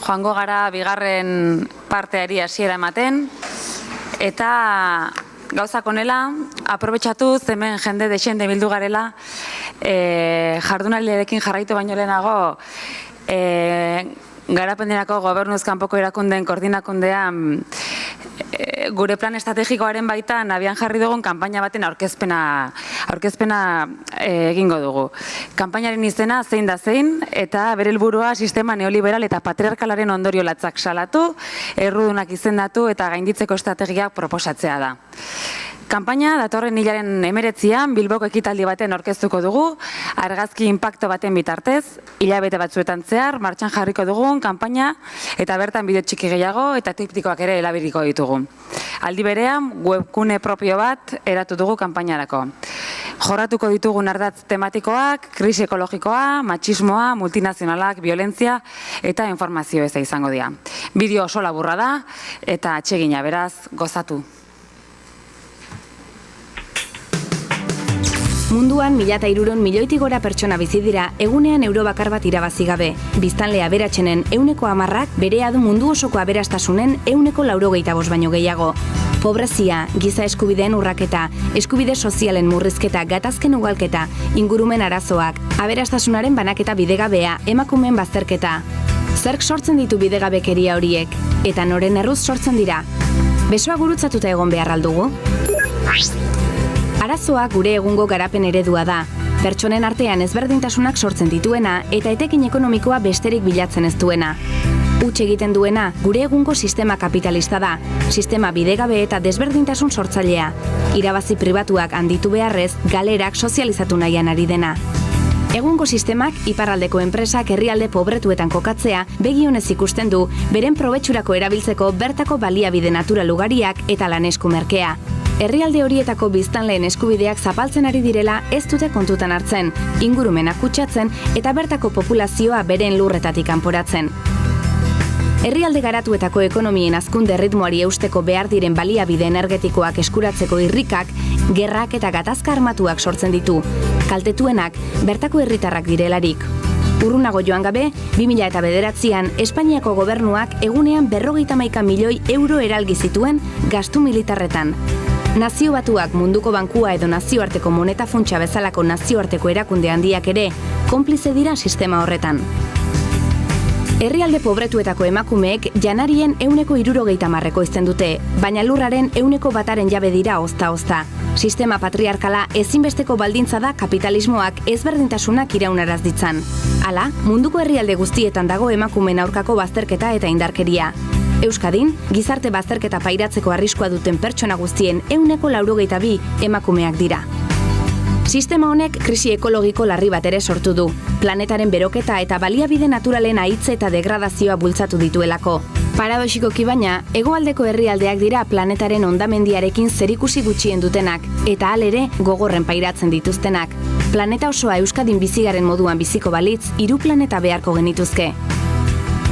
joango gara bigarren parteari hasiera ematen, eta gauzak honela, aprobetxatuz hemen jende dexente bildu garela, jardunaldiarekin jarraitu baino lehenago, garapenderako gobernuz kanpoko erakundeen koordinakundean gure plan estrategikoaren baitan abian jarri dugun kanpaina baten aurkezpena egingo dugu. Kanpainaren izena zein da zein eta bere helburua sistema neoliberal eta patriarkalaren ondorio latzak salatu, errudunak izendatu eta gainditzeko estrategiak proposatzea da. Kanpaina datorren hilaren 19an Bilboko ekitaldi baten aurkeztuko dugu, argazki inpakto baten bitartez, hilabete batzuetan zehar, martxan jarriko dugun kanpaina eta bertan bideo txiki gehiago eta triptikoak ere erabiliko ditugu. Aldi berean, webgune propio bat eratu dugu kanpainarako. Jorratuko ditugun ardatz tematikoak, krisi ekologikoa, matxismoa, multinazionalak, violentzia eta informazio eza izango dira. Bideo oso laburra da eta atsegina, beraz, gozatu. Munduan 1.300 milioitik gora pertsona bizi dira egunean euro bakar bat irabazi gabe. Biztanle aberatsenen 10%ak berea du mundu osoko aberastasunen 85% baino gehiago. Pobrezia, giza eskubideen urraketa, eskubide sozialen murrizketa, gatazken ugalketa, ingurumen arazoak, aberastasunaren banaketa bidegabea, emakumeen bazterketa. Zerk sortzen ditu bidegabekeria horiek? Eta noren erruz sortzen dira? Besoa gurutzatuta egon behar aldugu? Arazoa gure egungo garapen eredua da. Pertsonen artean ezberdintasunak sortzen dituena eta etekin ekonomikoa besterik bilatzen ez duena. Huts egiten duena gure egungo sistema kapitalista da, sistema bidegabe eta desberdintasun sortzailea. Irabazi pribatuak handitu beharrez, galerak sozializatu nahian ari dena. Egungo sistemak iparraldeko enpresak herrialde pobretuetan kokatzea begionez ikusten du, beren probetxurako erabiltzeko bertako baliabide natural ugariak eta lan esku merkea. Herrialde horietako biztanleen eskubideak zapaltzen ari direla ez dute kontutan hartzen, ingurumena kutsatzen eta bertako populazioa beren lurretatik kanporatzen. Herrialde garatuetako ekonomien hazkunde erritmoari eusteko behar diren baliabide energetikoak eskuratzeko irrikak, gerrak eta gatazka armatuak sortzen ditu, kaltetuenak bertako herritarrak direlarik. Urrunago joan gabe, 2009an Espainiako gobernuak egunean 51 milioi euro eralgi zituen gastu militarretan. Nazio Batuak, Munduko Bankua edo nazioarteko moneta funtsa bezalako nazioarteko erakunde handiak ere konplize dira sistema horretan. Herrialde pobretuetako emakumeek janarien 60% izten dute, baina lurraren 1%aren jabe dira ozta-ozta. Sistema patriarkala ezinbesteko baldintza da kapitalismoak ezberdintasunak iraunaraz ditzan. Hala, munduko herrialde guztietan dago emakumeen aurkako bazterketa eta indarkeria. Euskadin, gizarte bazterketa pairatzeko arriskua duten pertsona guztien 82% emakumeak dira. Sistema honek krisi ekologiko larri bat ere sortu du. Planetaren beroketa eta baliabide naturalen ahitze eta degradazioa bultzatu dituelako. Paradoxikoki baina, hegoaldeko herrialdeak dira planetaren hondamendiarekin zerikusi gutxien dutenak, eta halere gogorren pairatzen dituztenak. Planeta osoa Euskadin bizigaren moduan biziko balitz, 3 planeta beharko genituzke.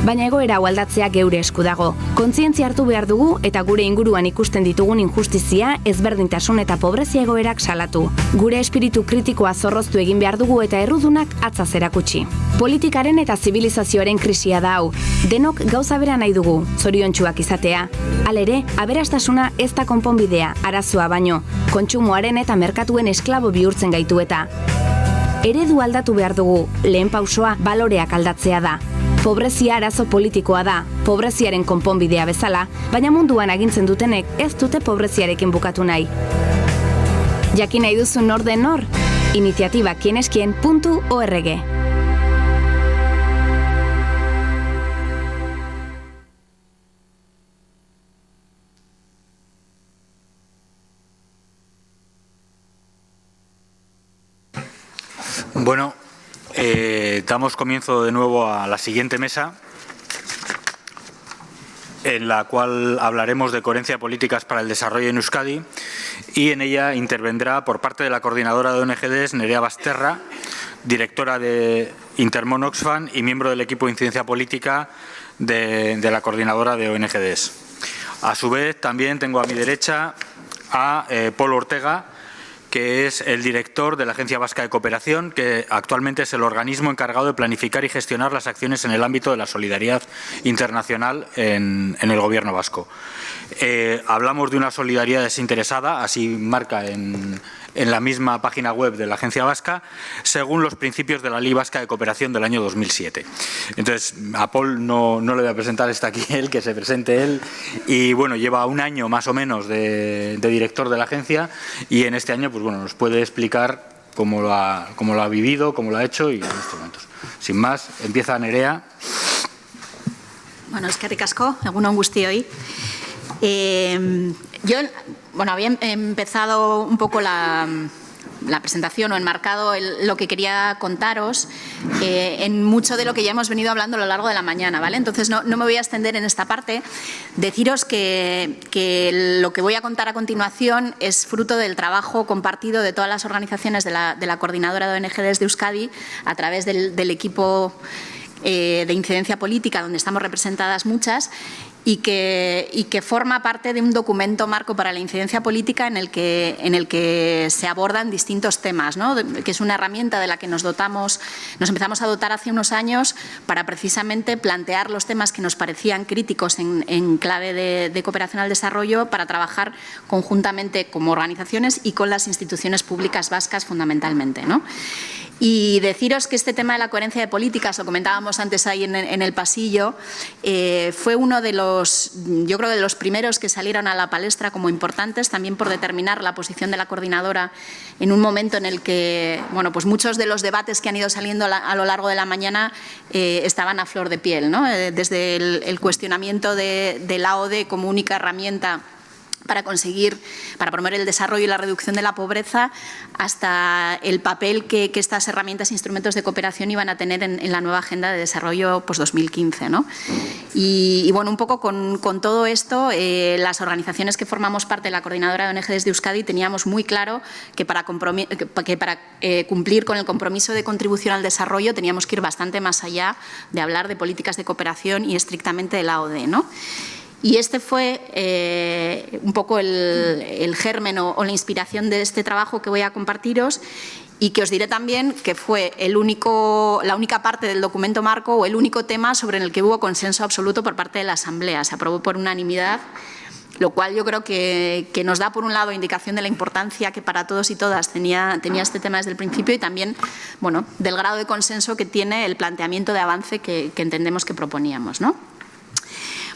Baina egoera hau aldatzea geure esku dago. Kontzientzia hartu behar dugu eta gure inguruan ikusten ditugun injustizia, ezberdintasun eta pobrezia egoerak salatu. Gure espiritu kritikoa zorroztu egin behar dugu eta errudunak atzaz erakutsi. Politikaren eta zibilizazioaren krisia da hau. Denok gauza bera nahi dugu, zoriontsuak izatea. Halere, aberastasuna ez da konponbidea, arazoa baino, kontsumoaren eta merkatuen esklabo bihurtzen gaitu eta. Eredu aldatu behar dugu, lehen pausoa baloreak aldatzea da. Pobrezia arazo politikoa da, pobreziaren konponbidea bezala, baina munduan agintzen dutenek ez dute pobreziarekin bukatu nahi. Jakin nahi duzu nor den nor? Iniziatiba quieneskien.org. Bueno, damos comienzo de nuevo a la siguiente mesa, en la cual hablaremos de coherencia de políticas para el desarrollo en Euskadi, y en ella intervendrá por parte de la coordinadora de ONGDs, Nerea Basterra, directora de Intermon Oxfam y miembro del equipo de incidencia política de la coordinadora de ONGDs. A su vez, también tengo a mi derecha a Polo Ortega, que es el director de la Agencia Vasca de Cooperación, que actualmente es el organismo encargado de planificar y gestionar las acciones en el ámbito de la solidaridad internacional en el Gobierno vasco. Hablamos de una solidaridad desinteresada, así marca en la misma página web de la Agencia Vasca, según los principios de la Ley Vasca de Cooperación del año 2007. Entonces, a Paul no le voy a presentar, está aquí él, que se presente él. Y bueno, lleva un año más o menos de director de la agencia y en este año pues bueno, nos puede explicar cómo lo ha vivido, cómo lo ha hecho y en estos momentos. Sin más, empieza Nerea. Bueno, eskerrik asko, egun on guztioi. Yo había empezado un poco la presentación o enmarcado lo que quería contaros en mucho de lo que ya hemos venido hablando a lo largo de la mañana, ¿vale? Entonces no me voy a extender en esta parte. Deciros que lo que voy a contar a continuación es fruto del trabajo compartido de todas las organizaciones de la Coordinadora de ONGs de Euskadi a través del equipo de incidencia política, donde estamos representadas muchas, y que forma parte de un documento marco para la incidencia política en el que se abordan distintos temas, ¿no? Que es una herramienta de la que nos empezamos a dotar hace unos años para precisamente plantear los temas que nos parecían críticos en clave de cooperación al desarrollo, para trabajar conjuntamente como organizaciones y con las instituciones públicas vascas fundamentalmente, ¿no? Y deciros que este tema de la coherencia de políticas, lo comentábamos antes ahí en el pasillo, fue uno de yo creo, de los primeros que salieron a la palestra como importantes, también por determinar la posición de la coordinadora en un momento en el que, bueno, pues muchos de los debates que han ido saliendo a lo largo de la mañana estaban a flor de piel, ¿no? Desde el cuestionamiento de la ODE como única herramienta para promover el desarrollo y la reducción de la pobreza, hasta el papel que estas herramientas e instrumentos de cooperación iban a tener en la nueva Agenda de Desarrollo 2015, ¿no? Y bueno, un poco con todo esto, las organizaciones que formamos parte de la Coordinadora de ONGs de Euskadi teníamos muy claro que para cumplir con el compromiso de contribución al desarrollo teníamos que ir bastante más allá de hablar de políticas de cooperación y estrictamente de la ODE, ¿no? Y este fue un poco el germen o la inspiración de este trabajo que voy a compartiros, y que os diré también que fue la única parte del documento marco o el único tema sobre el que hubo consenso absoluto por parte de la Asamblea. Se aprobó por unanimidad, lo cual yo creo que nos da, por un lado, indicación de la importancia que para todos y todas tenía este tema desde el principio, y también, bueno, del grado de consenso que tiene el planteamiento de avance que entendemos que proponíamos, ¿no?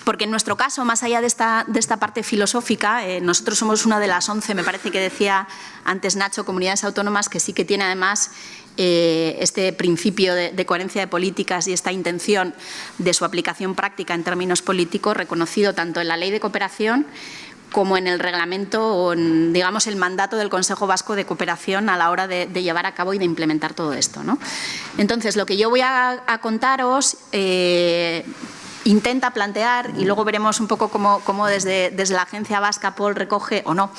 Porque en nuestro caso, más allá de esta parte filosófica, nosotros somos una de las 11, me parece que decía antes Nacho, comunidades autónomas que sí que tiene además este principio de coherencia de políticas y esta intención de su aplicación práctica en términos políticos, reconocido tanto en la Ley de Cooperación como en el reglamento o en, digamos, el mandato del Consejo Vasco de Cooperación a la hora de llevar a cabo y de implementar todo esto, ¿no? Entonces, lo que yo voy a contaros intenta plantear, y luego veremos un poco cómo desde la Agencia Vasca Paul recoge o no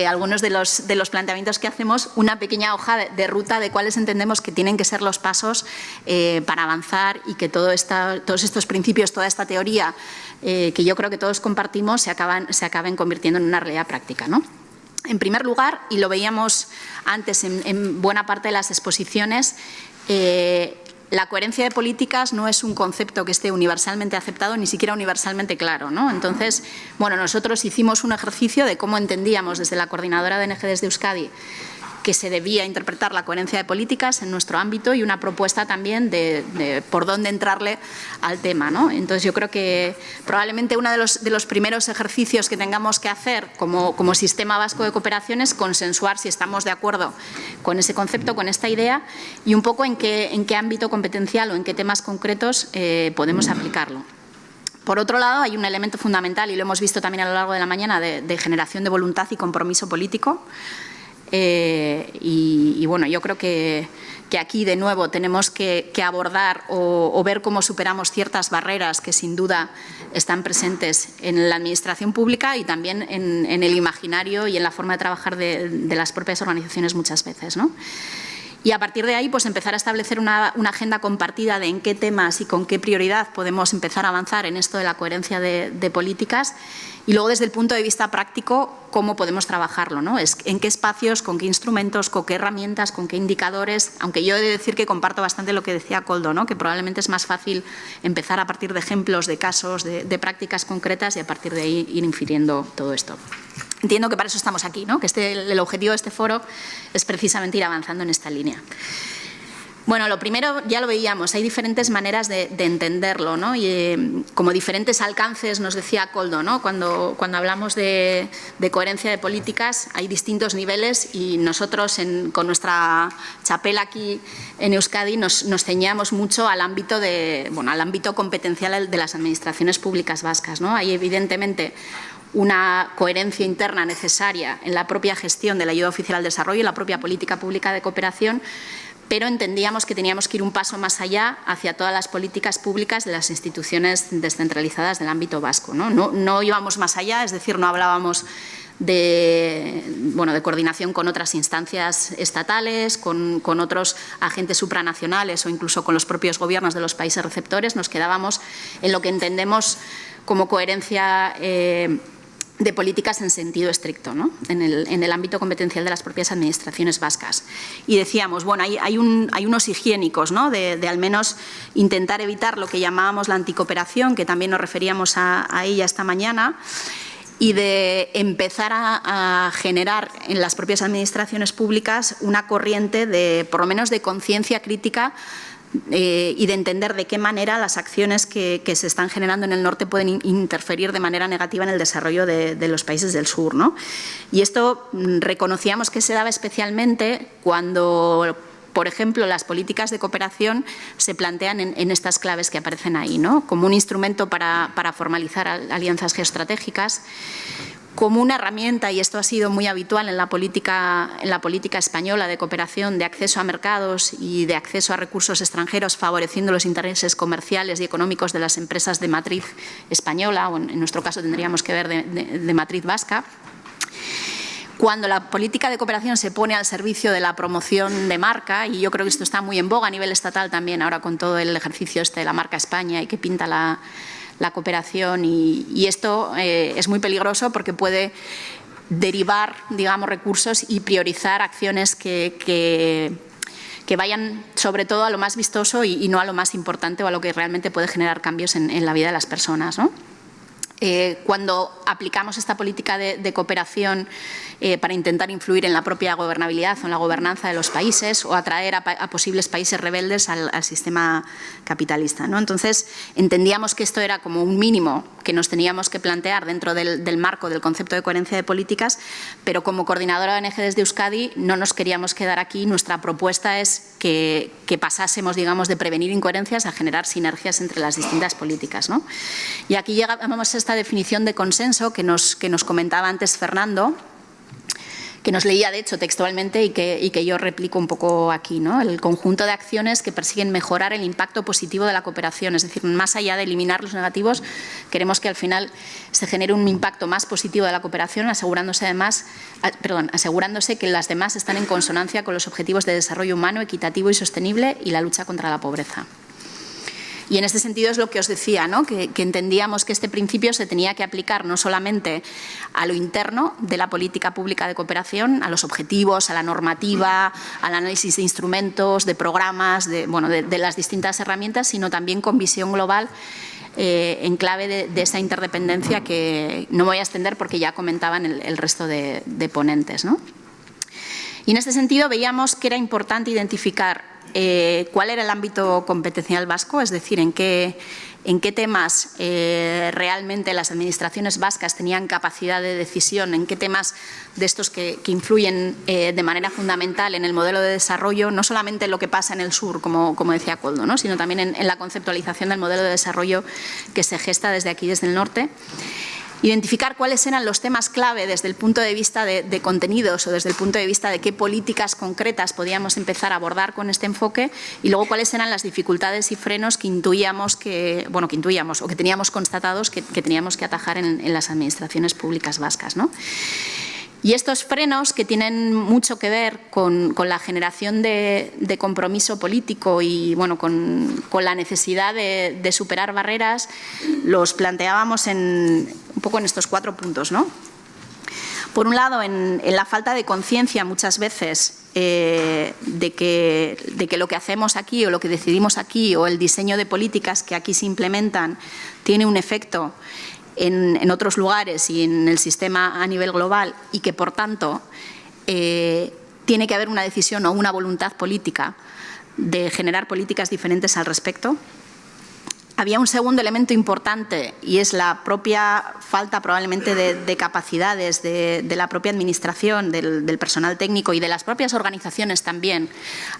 algunos de los planteamientos que hacemos, una pequeña hoja de ruta de cuáles entendemos que tienen que ser los pasos para avanzar, y que todos estos principios, toda esta teoría que yo creo que todos compartimos se acaben convirtiendo en una realidad práctica, ¿no? En primer lugar, y lo veíamos antes en buena parte de las exposiciones, la coherencia de políticas no es un concepto que esté universalmente aceptado, ni siquiera universalmente claro, ¿no? Entonces, bueno, nosotros hicimos un ejercicio de cómo entendíamos desde la Coordinadora de ONGs de Euskadi que se debía interpretar la coherencia de políticas en nuestro ámbito, y una propuesta también de por dónde entrarle al tema, ¿no? Entonces, yo creo que probablemente uno de los primeros ejercicios que tengamos que hacer como sistema vasco de cooperación es consensuar si estamos de acuerdo con ese concepto, con esta idea, y un poco en qué ámbito competencial o en qué temas concretos podemos aplicarlo. Por otro lado, hay un elemento fundamental, y lo hemos visto también a lo largo de la mañana, de generación de voluntad y compromiso político. Y bueno, yo creo que aquí de nuevo tenemos que abordar o ver cómo superamos ciertas barreras que sin duda están presentes en la administración pública y también en el imaginario y en la forma de trabajar de las propias organizaciones muchas veces, ¿no? Y a partir de ahí, pues empezar a establecer una agenda compartida de en qué temas y con qué prioridad podemos empezar a avanzar en esto de la coherencia de políticas, y luego desde el punto de vista práctico, cómo podemos trabajarlo, ¿no? En qué espacios, con qué instrumentos, con qué herramientas, con qué indicadores, aunque yo he de decir que comparto bastante lo que decía Koldo, ¿no? Que probablemente es más fácil empezar a partir de ejemplos, de casos, de prácticas concretas y a partir de ahí ir infiriendo todo esto. Entiendo que para eso estamos aquí, ¿no? Que el objetivo de este foro es precisamente ir avanzando en esta línea. Bueno, lo primero ya lo veíamos, hay diferentes maneras de entenderlo, ¿no? Y como diferentes alcances, nos decía Koldo, ¿no? Cuando hablamos de coherencia de políticas hay distintos niveles y nosotros con nuestra chapela aquí en Euskadi nos ceñamos mucho al ámbito competencial de las administraciones públicas vascas, ¿no? Hay evidentemente una coherencia interna necesaria en la propia gestión de la ayuda oficial al desarrollo y la propia política pública de cooperación, pero entendíamos que teníamos que ir un paso más allá hacia todas las políticas públicas de las instituciones descentralizadas del ámbito vasco, ¿no? No íbamos más allá, es decir, no hablábamos de coordinación con otras instancias estatales, con otros agentes supranacionales o incluso con los propios gobiernos de los países receptores. Nos quedábamos en lo que entendemos como coherencia de políticas en sentido estricto, ¿no? en el ámbito competencial de las propias administraciones vascas. Y decíamos, bueno, hay unos higiénicos, ¿no? de al menos intentar evitar lo que llamábamos la anticooperación, que también nos referíamos a ella esta mañana, y de empezar a generar en las propias administraciones públicas una corriente por lo menos de conciencia crítica y de entender de qué manera las acciones que se están generando en el norte pueden interferir de manera negativa en el desarrollo de los países del sur, ¿no? Y esto reconocíamos que se daba especialmente cuando, por ejemplo, las políticas de cooperación se plantean en estas claves que aparecen ahí, ¿no? Como un instrumento para formalizar alianzas geoestratégicas, como una herramienta, y esto ha sido muy habitual en la política española de cooperación, de acceso a mercados y de acceso a recursos extranjeros, favoreciendo los intereses comerciales y económicos de las empresas de matriz española, o en nuestro caso tendríamos que ver de matriz vasca. Cuando la política de cooperación se pone al servicio de la promoción de marca, y yo creo que esto está muy en boga a nivel estatal también, ahora con todo el ejercicio de la marca España y que pinta la cooperación, y esto es muy peligroso porque puede derivar, digamos, recursos y priorizar acciones que vayan sobre todo a lo más vistoso y no a lo más importante o a lo que realmente puede generar cambios en la vida de las personas, ¿no? Cuando aplicamos esta política de cooperación para intentar influir en la propia gobernabilidad o en la gobernanza de los países o atraer a posibles países rebeldes al sistema capitalista, ¿no? Entonces, entendíamos que esto era como un mínimo que nos teníamos que plantear dentro del marco del concepto de coherencia de políticas, pero como coordinadora de ONG desde Euskadi no nos queríamos quedar aquí. Nuestra propuesta es que pasásemos, digamos, de prevenir incoherencias a generar sinergias entre las distintas políticas, ¿no? Y aquí llegamos a esta definición de consenso que nos comentaba antes Fernando, que nos leía de hecho textualmente y que yo replico un poco aquí, ¿no? El conjunto de acciones que persiguen mejorar el impacto positivo de la cooperación, es decir, más allá de eliminar los negativos, queremos que al final se genere un impacto más positivo de la cooperación, asegurándose que las demás están en consonancia con los objetivos de desarrollo humano, equitativo y sostenible y la lucha contra la pobreza. Y en este sentido es lo que os decía, ¿no? Que entendíamos que este principio se tenía que aplicar no solamente a lo interno de la política pública de cooperación, a los objetivos, a la normativa, al análisis de instrumentos, de programas, de las distintas herramientas, sino también con visión global en clave de esa interdependencia que no me voy a extender porque ya comentaban el resto de ponentes, ¿no? Y en este sentido veíamos que era importante identificar cuál era el ámbito competencial vasco, es decir, en qué temas realmente las administraciones vascas tenían capacidad de decisión, en qué temas de estos que influyen de manera fundamental en el modelo de desarrollo, no solamente en lo que pasa en el sur, como decía Koldo, ¿no? Sino también en la conceptualización del modelo de desarrollo que se gesta desde aquí, desde el norte. Identificar cuáles eran los temas clave desde el punto de vista de contenidos o desde el punto de vista de qué políticas concretas podíamos empezar a abordar con este enfoque, y luego cuáles eran las dificultades y frenos que intuíamos o que teníamos constatados que teníamos que atajar en las administraciones públicas vascas, ¿no? Y estos frenos, que tienen mucho que ver con la generación de compromiso político y bueno, con la necesidad de superar barreras, los planteábamos un poco en estos 4 puntos, ¿no? Por un lado, en la falta de conciencia muchas veces de que lo que hacemos aquí o lo que decidimos aquí o el diseño de políticas que aquí se implementan tiene un efecto en otros lugares y en el sistema a nivel global y que, por tanto, tiene que haber una decisión o una voluntad política de generar políticas diferentes al respecto. Había un segundo elemento importante y es la propia falta probablemente de capacidades de la propia administración, del personal técnico y de las propias organizaciones también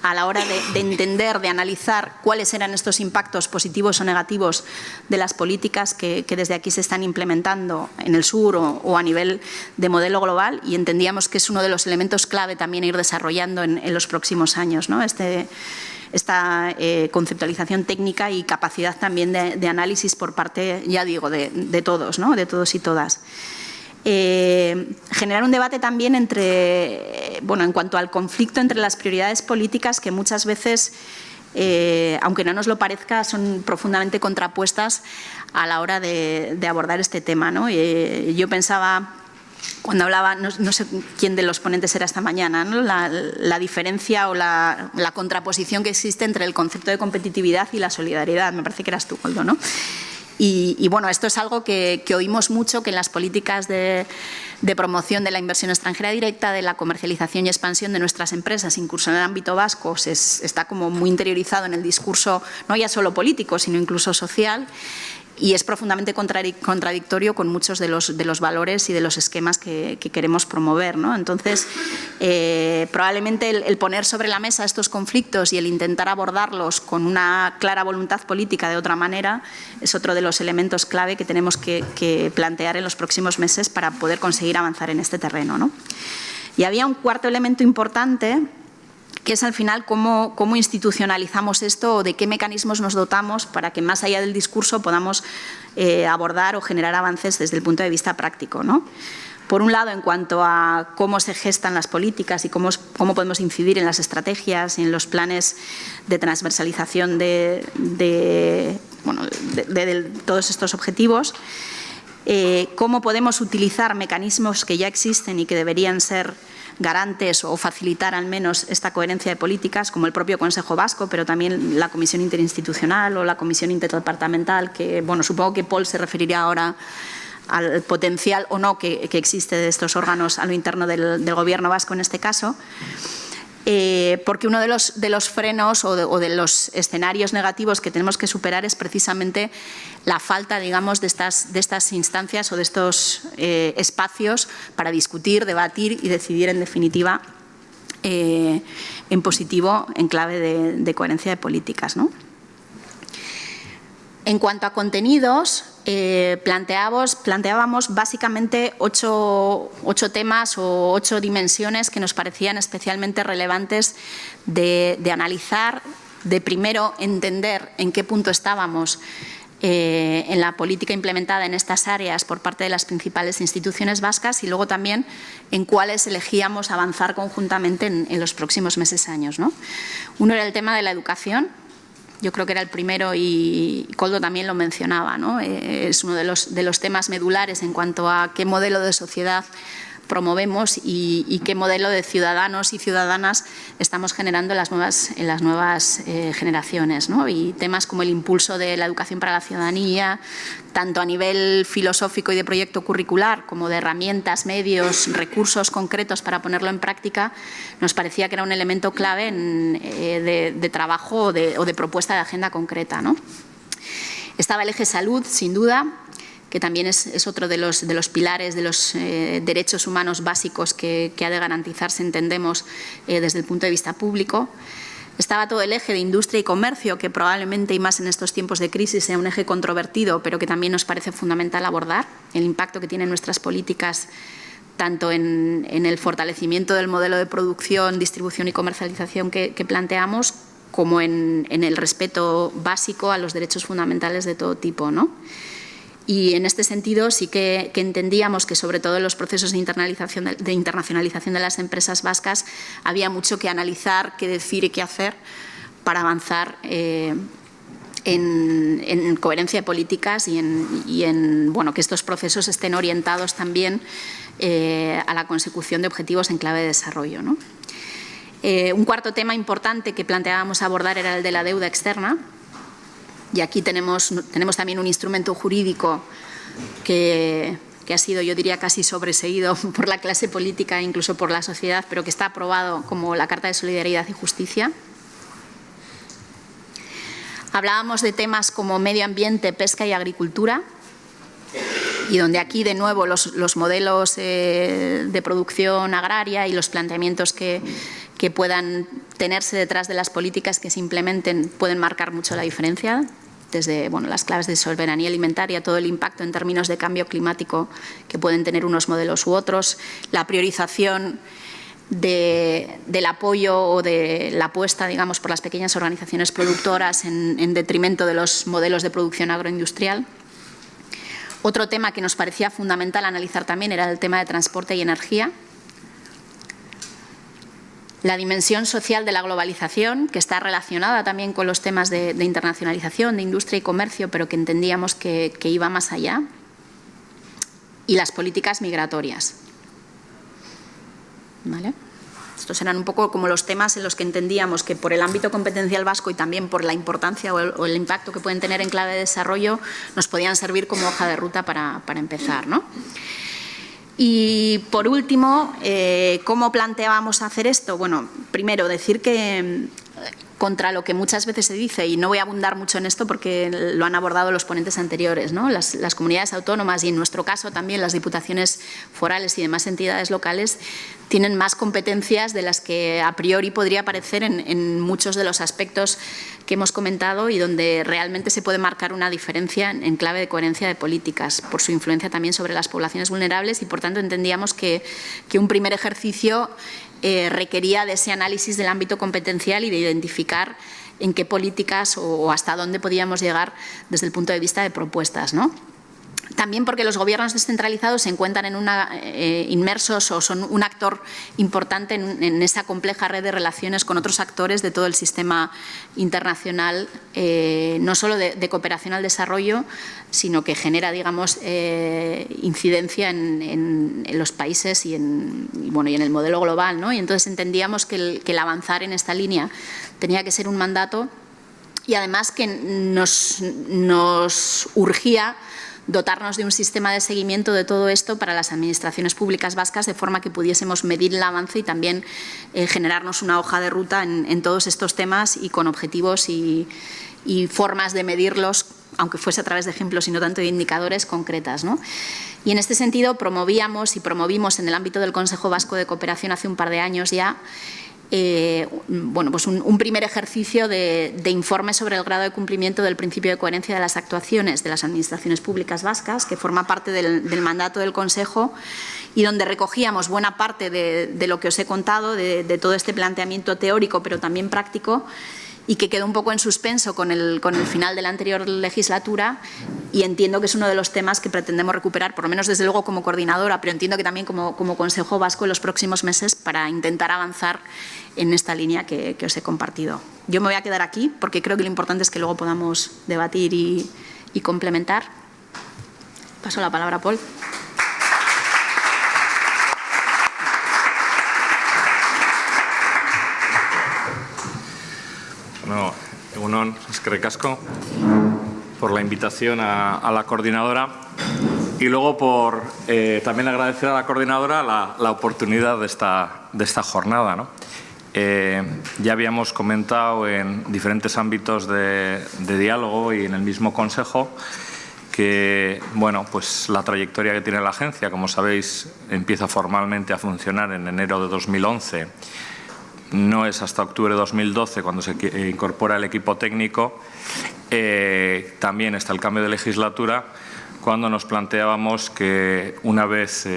a la hora de entender, de analizar cuáles eran estos impactos positivos o negativos de las políticas que desde aquí se están implementando en el sur o a nivel de modelo global, y entendíamos que es uno de los elementos clave también a ir desarrollando en los próximos años, ¿no? Esta conceptualización técnica y capacidad también de análisis por parte, ya digo, de todos, ¿no? De todos y todas. Generar un debate también en cuanto al conflicto entre las prioridades políticas que muchas veces, aunque no nos lo parezca, son profundamente contrapuestas a la hora de abordar este tema, ¿no? Yo pensaba, cuando hablaba, no sé quién de los ponentes era esta mañana, ¿no? la diferencia o la contraposición que existe entre el concepto de competitividad y la solidaridad. Me parece que eras tú, Koldo, ¿no? Y bueno, esto es algo que oímos mucho, que en las políticas de promoción de la inversión extranjera directa, de la comercialización y expansión de nuestras empresas, incluso en el ámbito vasco, está como muy interiorizado en el discurso, no ya solo político, sino incluso social. Y es profundamente contradictorio con muchos de los valores y de los esquemas que queremos promover, ¿no? Entonces, probablemente el poner sobre la mesa estos conflictos y el intentar abordarlos con una clara voluntad política de otra manera es otro de los elementos clave que tenemos que plantear en los próximos meses para poder conseguir avanzar en este terreno, ¿no? Y había un cuarto elemento importante, que es al final cómo institucionalizamos esto o de qué mecanismos nos dotamos para que más allá del discurso podamos abordar o generar avances desde el punto de vista práctico, ¿no? Por un lado, en cuanto a cómo se gestan las políticas y cómo podemos incidir en las estrategias y en los planes de transversalización de todos estos objetivos, cómo podemos utilizar mecanismos que ya existen y que deberían ser garantes o facilitar al menos esta coherencia de políticas, como el propio Consejo Vasco, pero también la Comisión Interinstitucional o la Comisión Interdepartamental, que bueno, supongo que Paul se referirá ahora al potencial o no que existe de estos órganos a lo interno del Gobierno vasco en este caso. Porque uno de los frenos o de los escenarios negativos que tenemos que superar es precisamente la falta, digamos, de estas instancias o de estos espacios para discutir, debatir y decidir en definitiva en positivo, en clave de coherencia de políticas, ¿no? En cuanto a contenidos, planteábamos básicamente 8 temas o 8 dimensiones que nos parecían especialmente relevantes de analizar, de primero entender en qué punto estábamos en la política implementada en estas áreas por parte de las principales instituciones vascas y luego también en cuáles elegíamos avanzar conjuntamente en los próximos meses, años, ¿no? Uno era el tema de la educación. Yo creo que era el primero y Koldo también lo mencionaba, ¿no? Es uno de los temas medulares en cuanto a qué modelo de sociedad promovemos y qué modelo de ciudadanos y ciudadanas estamos generando en las nuevas generaciones, ¿no? Y temas como el impulso de la educación para la ciudadanía, tanto a nivel filosófico y de proyecto curricular como de herramientas, medios, recursos concretos para ponerlo en práctica, nos parecía que era un elemento clave de trabajo o de propuesta de agenda concreta, ¿no? Estaba el eje salud, sin duda, que también es otro de los pilares de los derechos humanos básicos que ha de garantizarse, entendemos, desde el punto de vista público. Estaba todo el eje de industria y comercio, que probablemente, y más en estos tiempos de crisis, sea un eje controvertido, pero que también nos parece fundamental abordar, el impacto que tienen nuestras políticas tanto en el fortalecimiento del modelo de producción, distribución y comercialización que planteamos, como en el respeto básico a los derechos fundamentales de todo tipo, ¿no? Y en este sentido sí que entendíamos que sobre todo en los procesos de internacionalización de las empresas vascas había mucho que analizar, qué decir y qué hacer para avanzar en coherencia de políticas y en bueno, que estos procesos estén orientados también a la consecución de objetivos en clave de desarrollo, ¿no? Un cuarto tema importante que planteábamos abordar era el de la deuda externa. Y aquí tenemos también un instrumento jurídico que ha sido, yo diría, casi sobreseído por la clase política e incluso por la sociedad, pero que está aprobado como la Carta de Solidaridad y Justicia. Hablábamos de temas como medio ambiente, pesca y agricultura, y donde aquí, de nuevo, los modelos de producción agraria y los planteamientos que puedan tenerse detrás de las políticas que se implementen pueden marcar mucho la diferencia, desde bueno, las claves de soberanía alimentaria, todo el impacto en términos de cambio climático que pueden tener unos modelos u otros, la priorización del apoyo o de la apuesta, digamos, por las pequeñas organizaciones productoras en detrimento de los modelos de producción agroindustrial. Otro tema que nos parecía fundamental analizar también era el tema de transporte y energía. La dimensión social de la globalización, que está relacionada también con los temas de internacionalización, de industria y comercio, pero que entendíamos que iba más allá. Y las políticas migratorias. ¿Vale? Estos eran un poco como los temas en los que entendíamos que por el ámbito competencial vasco y también por la importancia o el impacto que pueden tener en clave de desarrollo nos podían servir como hoja de ruta para empezar, ¿no? Y por último, ¿cómo planteábamos hacer esto? Bueno, primero decir que contra lo que muchas veces se dice, y no voy a abundar mucho en esto porque lo han abordado los ponentes anteriores, ¿no? Las comunidades autónomas y en nuestro caso también las diputaciones forales y demás entidades locales tienen más competencias de las que a priori podría parecer en muchos de los aspectos que hemos comentado y donde realmente se puede marcar una diferencia en clave de coherencia de políticas por su influencia también sobre las poblaciones vulnerables y por tanto entendíamos que un primer ejercicio requería de ese análisis del ámbito competencial y de identificar en qué políticas o hasta dónde podíamos llegar desde el punto de vista de propuestas, ¿no? También porque los gobiernos descentralizados se encuentran inmersos o son un actor importante en esa compleja red de relaciones con otros actores de todo el sistema internacional, no solo de cooperación al desarrollo, sino que genera, digamos, incidencia en los países y en el modelo global, ¿no? Y entonces entendíamos que el avanzar en esta línea tenía que ser un mandato y además que nos urgía dotarnos de un sistema de seguimiento de todo esto para las administraciones públicas vascas de forma que pudiésemos medir el avance y también generarnos una hoja de ruta en todos estos temas y con objetivos y formas de medirlos, aunque fuese a través de ejemplos y no tanto de indicadores concretas, ¿no? Y en este sentido promovimos en el ámbito del Consejo Vasco de Cooperación hace un par de años ya pues un primer ejercicio de informe sobre el grado de cumplimiento del principio de coherencia de las actuaciones de las administraciones públicas vascas, que forma parte del mandato del Consejo y donde recogíamos buena parte de lo que os he contado, de todo este planteamiento teórico pero también práctico y que quedó un poco en suspenso con el final de la anterior legislatura y entiendo que es uno de los temas que pretendemos recuperar, por lo menos desde luego como coordinadora, pero entiendo que también como Consejo Vasco en los próximos meses para intentar avanzar en esta línea que os he compartido. Yo me voy a quedar aquí porque creo que lo importante es que luego podamos debatir y complementar. Paso la palabra a Paul. Bueno, egunon, eskerrik asko por la invitación a la coordinadora y luego por también agradecer a la coordinadora la oportunidad de esta jornada, ¿no? Ya habíamos comentado en diferentes ámbitos de diálogo y en el mismo Consejo que, bueno, pues la trayectoria que tiene la agencia, como sabéis, empieza formalmente a funcionar en enero de 2011. No es hasta octubre de 2012 cuando se incorpora el equipo técnico. También está el cambio de legislatura cuando nos planteábamos que una vez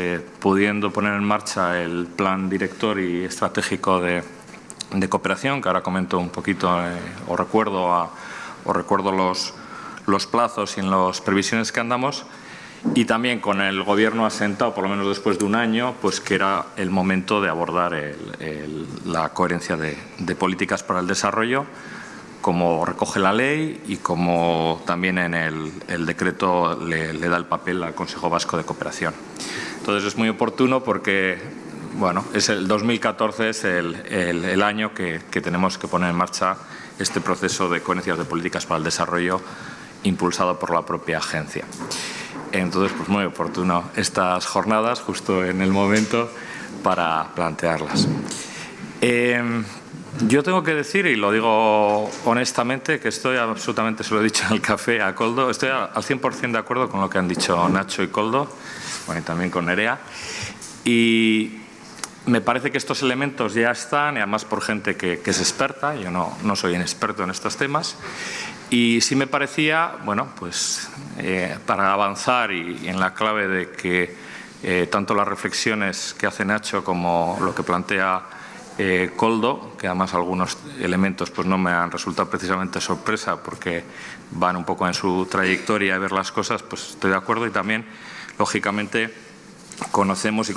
pudiendo poner en marcha el plan director y estratégico de cooperación, que ahora comento un poquito o recuerdo los plazos y en las previsiones que andamos, y también con el Gobierno asentado, por lo menos después de un año, pues que era el momento de abordar la coherencia de políticas para el desarrollo, como recoge la ley y como también en el decreto le da el papel al Consejo Vasco de Cooperación. Entonces es muy oportuno porque bueno, el 2014 es el año que tenemos que poner en marcha este proceso de coherencias de políticas para el desarrollo impulsado por la propia agencia. Entonces, pues muy oportuno estas jornadas, justo en el momento para plantearlas. Yo tengo que decir, y lo digo honestamente, que estoy absolutamente, se lo he dicho en el café a Koldo, estoy al 100% de acuerdo con lo que han dicho Nacho y Koldo, bueno, y también con Nerea, y me parece que estos elementos ya están, y además por gente que es experta, yo no soy un experto en estos temas, y sí me parecía, bueno, pues para avanzar y en la clave de que tanto las reflexiones que hace Nacho como lo que plantea Koldo, que además algunos elementos pues no me han resultado precisamente sorpresa porque van un poco en su trayectoria a ver las cosas, pues estoy de acuerdo, y también, lógicamente, conocemos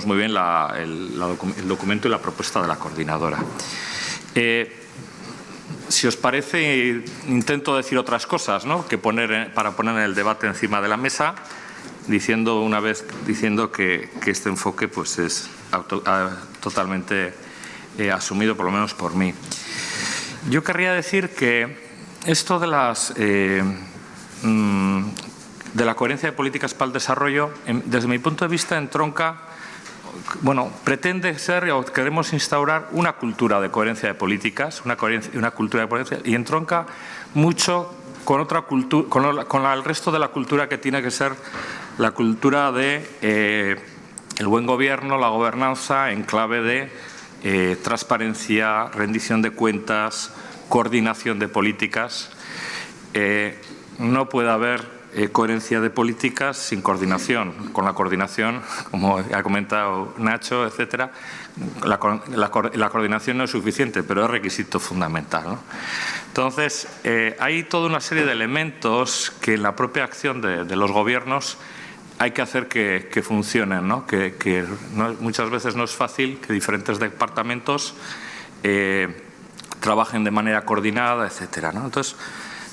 muy bien el documento y la propuesta de la coordinadora. Si os parece, intento decir otras cosas, ¿no?, para poner el debate encima de la mesa, diciendo que este enfoque pues es totalmente asumido, por lo menos por mí. Yo querría decir que esto de la coherencia de políticas para el desarrollo, desde mi punto de vista, entronca, bueno, pretende ser, o queremos instaurar una cultura de coherencia de políticas, una cultura de coherencia, y entronca mucho con otra cultura, con el resto de la cultura que tiene que ser la cultura de el buen gobierno, la gobernanza en clave de transparencia, rendición de cuentas, coordinación de políticas. No puede haber coherencia de políticas sin coordinación. Con la coordinación, como ha comentado Nacho, etcétera, la coordinación no es suficiente, pero es requisito fundamental, ¿no? Entonces, hay toda una serie de elementos que en la propia acción de los gobiernos hay que hacer que funcionen, ¿no? Que muchas veces no es fácil que diferentes departamentos trabajen de manera coordinada, etcétera, ¿no? Entonces,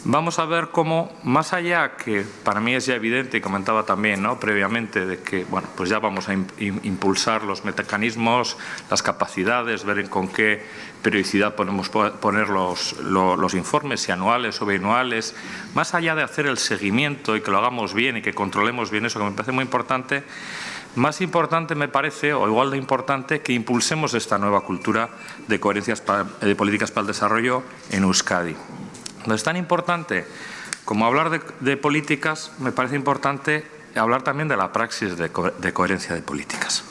vamos a ver cómo, más allá, que para mí es ya evidente, y comentaba también, ¿no?, previamente, de que bueno, pues ya vamos a impulsar los mecanismos, las capacidades, ver con qué periodicidad podemos poner los informes, si anuales o bianuales, más allá de hacer el seguimiento y que lo hagamos bien y que controlemos bien eso, que me parece muy importante. Más importante me parece, o igual de importante, que impulsemos esta nueva cultura de coherencias de políticas para el desarrollo en Euskadi. No es tan importante como hablar de políticas, me parece importante hablar también de la praxis de coherencia de políticas.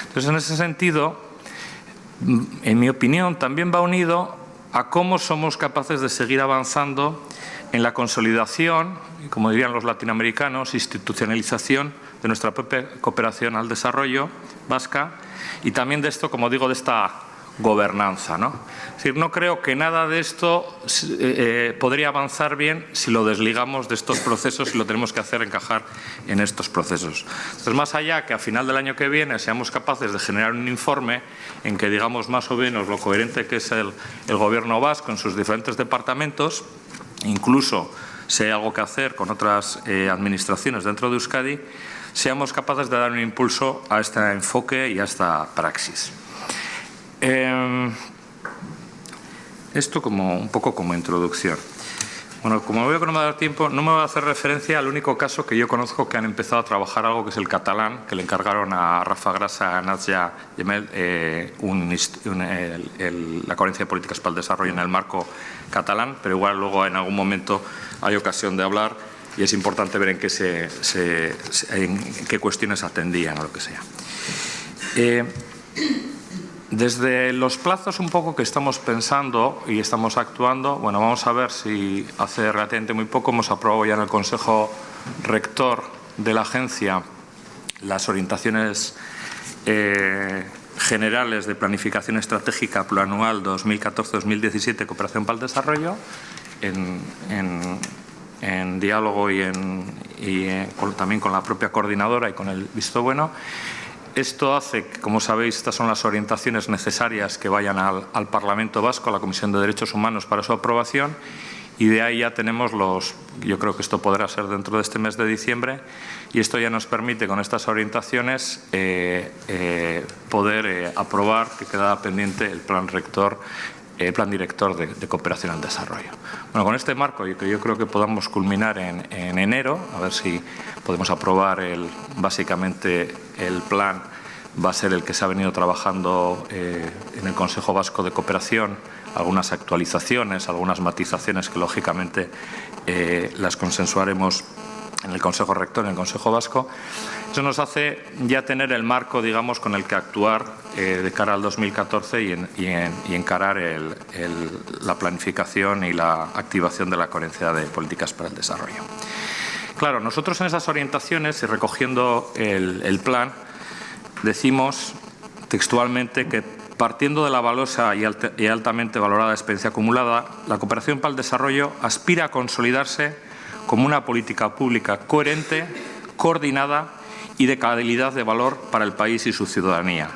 Entonces, en ese sentido, en mi opinión, también va unido a cómo somos capaces de seguir avanzando en la consolidación, y como dirían los latinoamericanos, institucionalización de nuestra propia cooperación al desarrollo vasca, y también de esto, como digo, de esta gobernanza, ¿no? Es decir, no creo que nada de esto podría avanzar bien si lo desligamos de estos procesos y lo tenemos que hacer encajar en estos procesos. Entonces, más allá que a final del año que viene seamos capaces de generar un informe en que digamos más o menos lo coherente que es el gobierno vasco en sus diferentes departamentos, incluso si hay algo que hacer con otras administraciones dentro de Euskadi, seamos capaces de dar un impulso a este enfoque y a esta praxis. Esto como un poco como introducción. Bueno, como veo que no me va a dar tiempo, no me voy a hacer referencia al único caso que yo conozco que han empezado a trabajar algo, que es el catalán, que le encargaron a Rafa Grasa, a Nadia Gemel, la coherencia de políticas para el desarrollo en el marco catalán, pero igual luego en algún momento hay ocasión de hablar y es importante ver en qué cuestiones atendían o lo que sea. Desde los plazos un poco que estamos pensando y estamos actuando, bueno, vamos a ver si hace relativamente muy poco hemos aprobado ya en el Consejo Rector de la agencia las orientaciones generales de planificación estratégica plurianual 2014-2017 Cooperación para el Desarrollo en en diálogo y también con la propia coordinadora y con el visto bueno. Esto hace, como sabéis, estas son las orientaciones necesarias que vayan al Parlamento Vasco, a la Comisión de Derechos Humanos para su aprobación, y de ahí ya tenemos yo creo que esto podrá ser dentro de este mes de diciembre, y esto ya nos permite con estas orientaciones poder aprobar, que queda pendiente el plan rector, el plan director de cooperación al desarrollo. Bueno, con este marco que yo creo que podamos culminar en enero, a ver si podemos aprobar básicamente el plan, va a ser el que se ha venido trabajando en el Consejo Vasco de Cooperación, algunas actualizaciones, algunas matizaciones que lógicamente las consensuaremos en el Consejo Rector, en el Consejo Vasco. Eso nos hace ya tener el marco, digamos, con el que actuar de cara al 2014 y encarar la planificación y la activación de la coherencia de políticas para el desarrollo. Claro, nosotros en esas orientaciones y recogiendo el plan, decimos textualmente que partiendo de la valiosa y altamente valorada experiencia acumulada, la cooperación para el desarrollo aspira a consolidarse como una política pública coherente, coordinada y de calidad de valor para el país y su ciudadanía,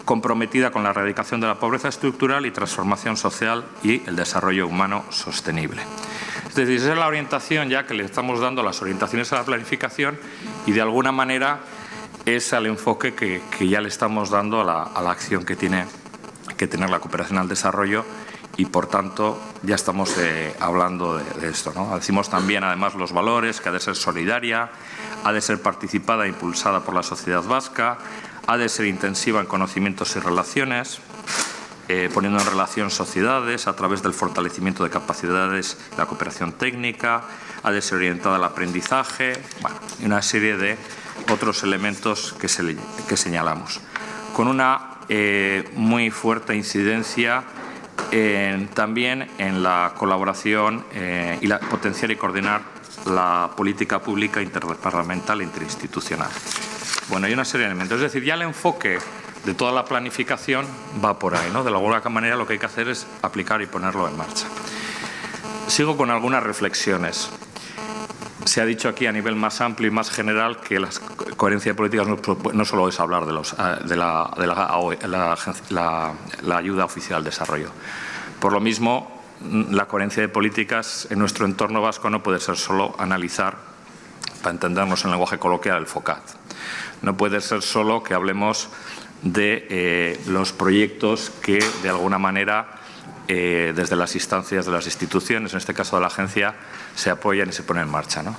comprometida con la erradicación de la pobreza estructural y transformación social y el desarrollo humano sostenible. Es decir, esa es la orientación ya que le estamos dando, las orientaciones a la planificación, y de alguna manera es el enfoque que ya le estamos dando a la acción que tiene que tener la cooperación al desarrollo, y por tanto ya estamos hablando de esto, ¿no? Decimos también además los valores, que ha de ser solidaria, ha de ser participada e impulsada por la sociedad vasca, ha de ser intensiva en conocimientos y relaciones, poniendo en relación sociedades a través del fortalecimiento de capacidades de la cooperación técnica, ha de ser orientada al aprendizaje, bueno, y una serie de otros elementos que señalamos, con una muy fuerte incidencia también en la colaboración y la potenciar y coordinar la política pública interdepartamental e interinstitucional. Bueno, hay una serie de elementos. Es decir, ya el enfoque de toda la planificación va por ahí, ¿no? De alguna manera lo que hay que hacer es aplicar y ponerlo en marcha. Sigo con algunas reflexiones. Se ha dicho aquí a nivel más amplio y más general que la coherencia de políticas no solo es hablar de la ayuda oficial al desarrollo. Por lo mismo, la coherencia de políticas en nuestro entorno vasco no puede ser solo analizar, para entendernos en lenguaje coloquial, el FOCAD. No puede ser solo que hablemos de los proyectos que, de alguna manera, desde las instancias de las instituciones, en este caso de la agencia, se apoyan y se ponen en marcha, ¿no?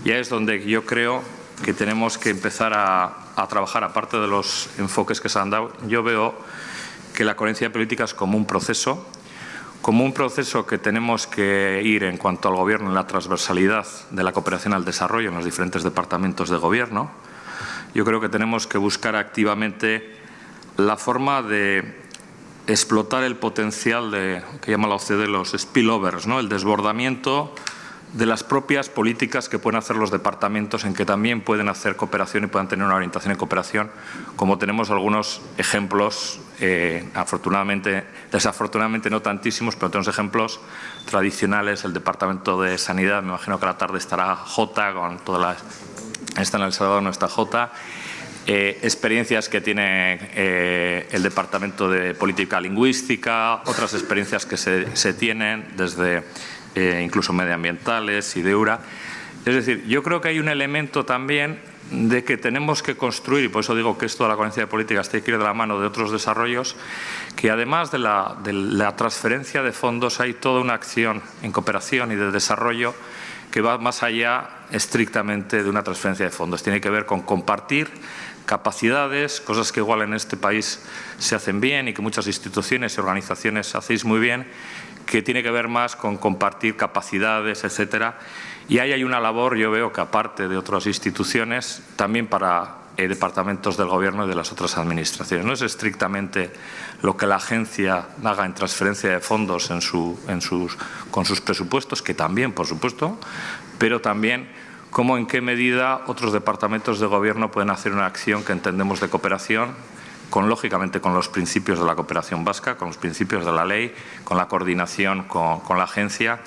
Ya es donde yo creo que tenemos que empezar a trabajar, aparte de los enfoques que se han dado. Yo veo que la coherencia de políticas como un proceso que tenemos que ir en cuanto al Gobierno en la transversalidad de la cooperación al desarrollo en los diferentes departamentos de Gobierno. Yo creo que tenemos que buscar activamente la forma de explotar el potencial que llama la OCDE los spillovers, ¿no? El desbordamiento de las propias políticas que pueden hacer los departamentos, en que también pueden hacer cooperación y puedan tener una orientación en cooperación, como tenemos algunos ejemplos, afortunadamente, desafortunadamente no tantísimos, pero tenemos ejemplos tradicionales. El Departamento de Sanidad, me imagino que a la tarde estará Jota, con todas las... Está en El Salvador, no está Jota. Experiencias que tiene el Departamento de Política Lingüística, otras experiencias que se tienen desde incluso medioambientales y de EURA. Es decir, yo creo que hay un elemento también de que tenemos que construir, y por eso digo que esto de la coherencia de políticas tiene que ir de la mano de otros desarrollos, que además de la transferencia de fondos hay toda una acción en cooperación y de desarrollo que va más allá estrictamente de una transferencia de fondos. Tiene que ver con compartir capacidades, cosas que igual en este país se hacen bien y que muchas instituciones y organizaciones hacéis muy bien, que tiene que ver más con compartir capacidades, etcétera. Y ahí hay una labor, yo veo que aparte de otras instituciones, también para departamentos del Gobierno y de las otras administraciones. No es estrictamente lo que la agencia haga en transferencia de fondos con sus presupuestos, que también, por supuesto, pero también en qué medida otros departamentos de Gobierno pueden hacer una acción que entendemos de cooperación lógicamente con los principios de la cooperación vasca, con los principios de la ley, con la coordinación con la agencia.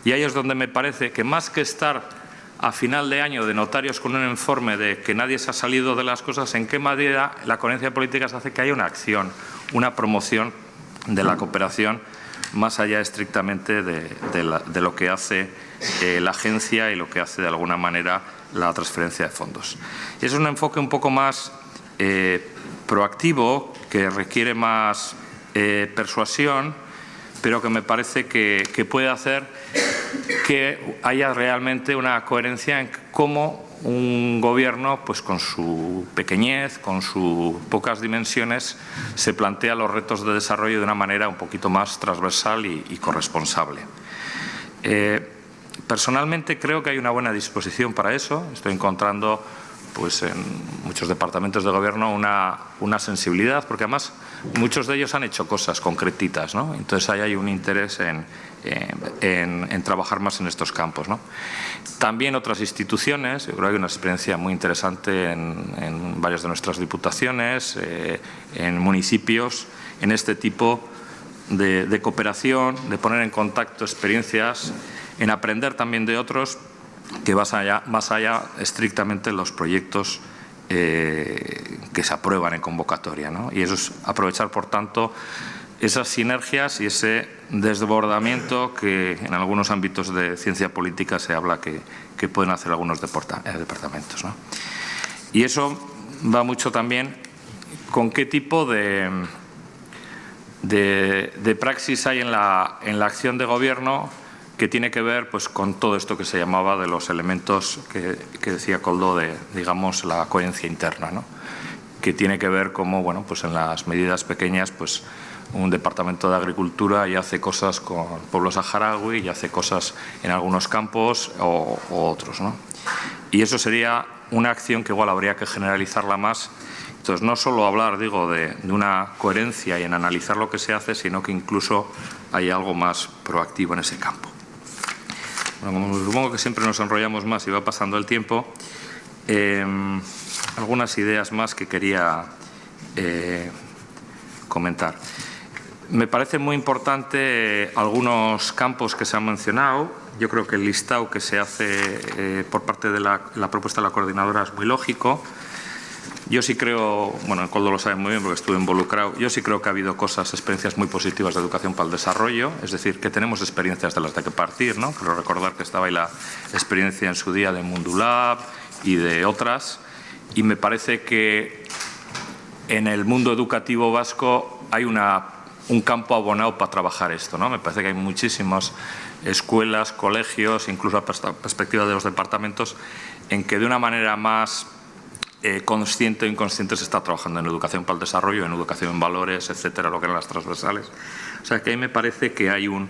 Y ahí es donde me parece que más que estar a final de año de notarios con un informe de que nadie se ha salido de las cosas, en qué medida la coherencia de políticas hace que haya una acción, una promoción de la cooperación más allá estrictamente de lo que hace la agencia y lo que hace de alguna manera la transferencia de fondos. Y es un enfoque un poco más proactivo, que requiere más persuasión, pero que me parece que puede hacer que haya realmente una coherencia en cómo un gobierno, pues con su pequeñez, con sus pocas dimensiones, se plantea los retos de desarrollo de una manera un poquito más transversal y corresponsable. Personalmente creo que hay una buena disposición para eso. Estoy encontrando pues en muchos departamentos de gobierno una sensibilidad, porque además muchos de ellos han hecho cosas concretitas, ¿no? Entonces ahí hay un interés en trabajar más en estos campos, ¿no? También otras instituciones, yo creo que hay una experiencia muy interesante en varias de nuestras diputaciones, en municipios, en este tipo de cooperación, de poner en contacto experiencias, en aprender también de otros, que más allá estrictamente los proyectos que se aprueban en convocatoria, ¿no? Y eso es aprovechar, por tanto, esas sinergias y ese desbordamiento que en algunos ámbitos de ciencia política se habla que pueden hacer algunos departamentos, ¿no? Y eso va mucho también con qué tipo de praxis hay en la acción de gobierno, que tiene que ver pues con todo esto que se llamaba de los elementos que decía Koldo de, digamos, la coherencia interna, ¿no? Que tiene que ver como, bueno, pues en las medidas pequeñas, pues un departamento de agricultura ya hace cosas con el pueblo saharaui, y hace cosas en algunos campos o otros, ¿no? Y eso sería una acción que igual habría que generalizarla más. Entonces, no solo hablar, digo, de una coherencia y en analizar lo que se hace, sino que incluso hay algo más proactivo en ese campo. Bueno, como supongo que siempre nos enrollamos más y va pasando el tiempo, algunas ideas más que quería comentar. Me parece muy importante algunos campos que se han mencionado. Yo creo que el listado que se hace por parte de la propuesta de la coordinadora es muy lógico. Yo sí creo, bueno, Koldo lo sabe muy bien porque estuve involucrado, yo sí creo que ha habido experiencias muy positivas de educación para el desarrollo, es decir, que tenemos experiencias de las de que partir, ¿no? Quiero recordar que estaba ahí la experiencia en su día de Mundulab y de otras, y me parece que en el mundo educativo vasco hay un campo abonado para trabajar esto, ¿no? Me parece que hay muchísimas escuelas, colegios, incluso a perspectiva de los departamentos, en que de una manera más consciente o inconsciente se está trabajando en educación para el desarrollo, en educación en valores, etcétera, lo que eran las transversales. O sea, que ahí me parece que hay un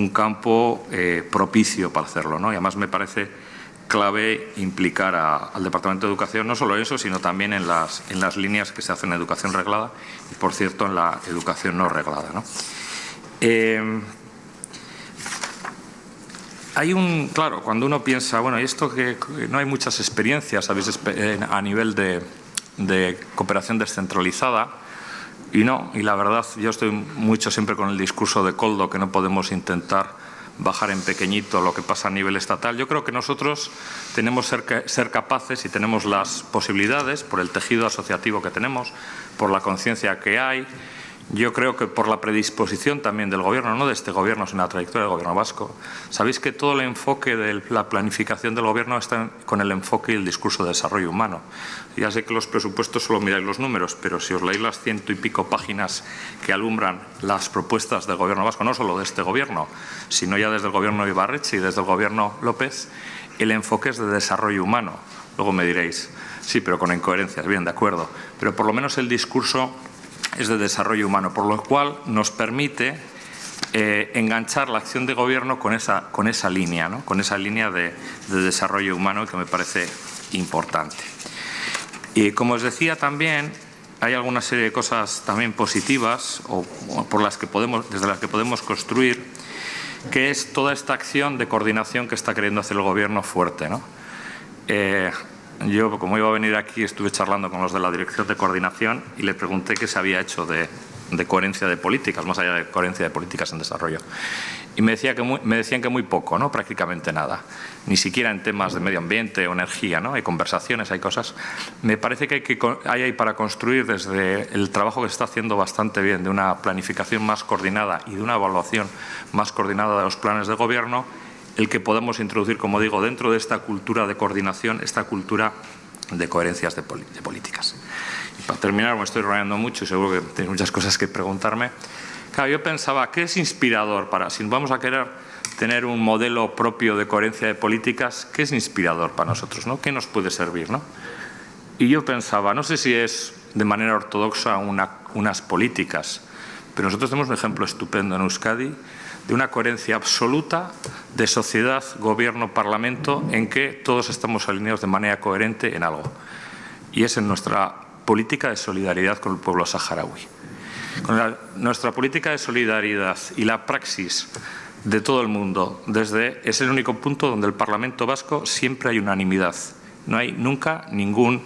campo propicio para hacerlo, ¿no? Y además me parece clave implicar al Departamento de Educación, no solo eso, sino también en las líneas que se hacen en educación reglada y, por cierto, en la educación no reglada, ¿no? Claro, cuando uno piensa, bueno, y esto que no hay muchas experiencias a nivel de cooperación descentralizada, y no, y la verdad, yo estoy mucho siempre con el discurso de Koldo, que no podemos intentar bajar en pequeñito lo que pasa a nivel estatal. Yo creo que nosotros tenemos ser capaces y tenemos las posibilidades, por el tejido asociativo que tenemos, por la conciencia que hay. Yo creo que por la predisposición también del Gobierno, no de este Gobierno, sino la trayectoria del Gobierno vasco. Sabéis que todo el enfoque de la planificación del Gobierno está con el enfoque y el discurso de desarrollo humano. Ya sé que los presupuestos solo miráis los números, pero si os leéis las 100 y pico páginas que alumbran las propuestas del Gobierno vasco, no solo de este Gobierno, sino ya desde el Gobierno Ibarretxe y desde el Gobierno López, el enfoque es de desarrollo humano. Luego me diréis, sí, pero con incoherencias, bien, de acuerdo. Pero por lo menos el discurso es de desarrollo humano, por lo cual nos permite enganchar la acción de gobierno con esa línea, ¿no? Con esa línea de desarrollo humano que me parece importante. Y como os decía también, hay alguna serie de cosas también positivas o desde las que podemos construir, que es toda esta acción de coordinación que está queriendo hacer el gobierno fuerte, ¿no? yo, como iba a venir aquí, estuve charlando con los de la Dirección de Coordinación y le pregunté qué se había hecho de coherencia de políticas, más allá de coherencia de políticas en desarrollo. Y me decían que muy poco, ¿no? Prácticamente nada. Ni siquiera en temas de medio ambiente o energía, ¿no? Hay conversaciones, hay cosas. Me parece que hay ahí para construir desde el trabajo que se está haciendo bastante bien de una planificación más coordinada y de una evaluación más coordinada de los planes de gobierno, el que podemos introducir, como digo, dentro de esta cultura de coordinación, esta cultura de coherencias de políticas. Y para terminar, me estoy rodeando mucho y seguro que tenéis muchas cosas que preguntarme. Claro, yo pensaba, ¿qué es inspirador para, si vamos a querer tener un modelo propio de coherencia de políticas, qué es inspirador para nosotros, ¿no? ¿Qué nos puede servir, ¿no? Y yo pensaba, no sé si es de manera ortodoxa unas políticas, pero nosotros tenemos un ejemplo estupendo en Euskadi de una coherencia absoluta de sociedad, gobierno, parlamento, en que todos estamos alineados de manera coherente en algo. Y es en nuestra política de solidaridad con el pueblo saharaui. Con nuestra política de solidaridad y la praxis de todo el mundo, es el único punto donde el Parlamento vasco siempre hay unanimidad. No hay nunca ninguna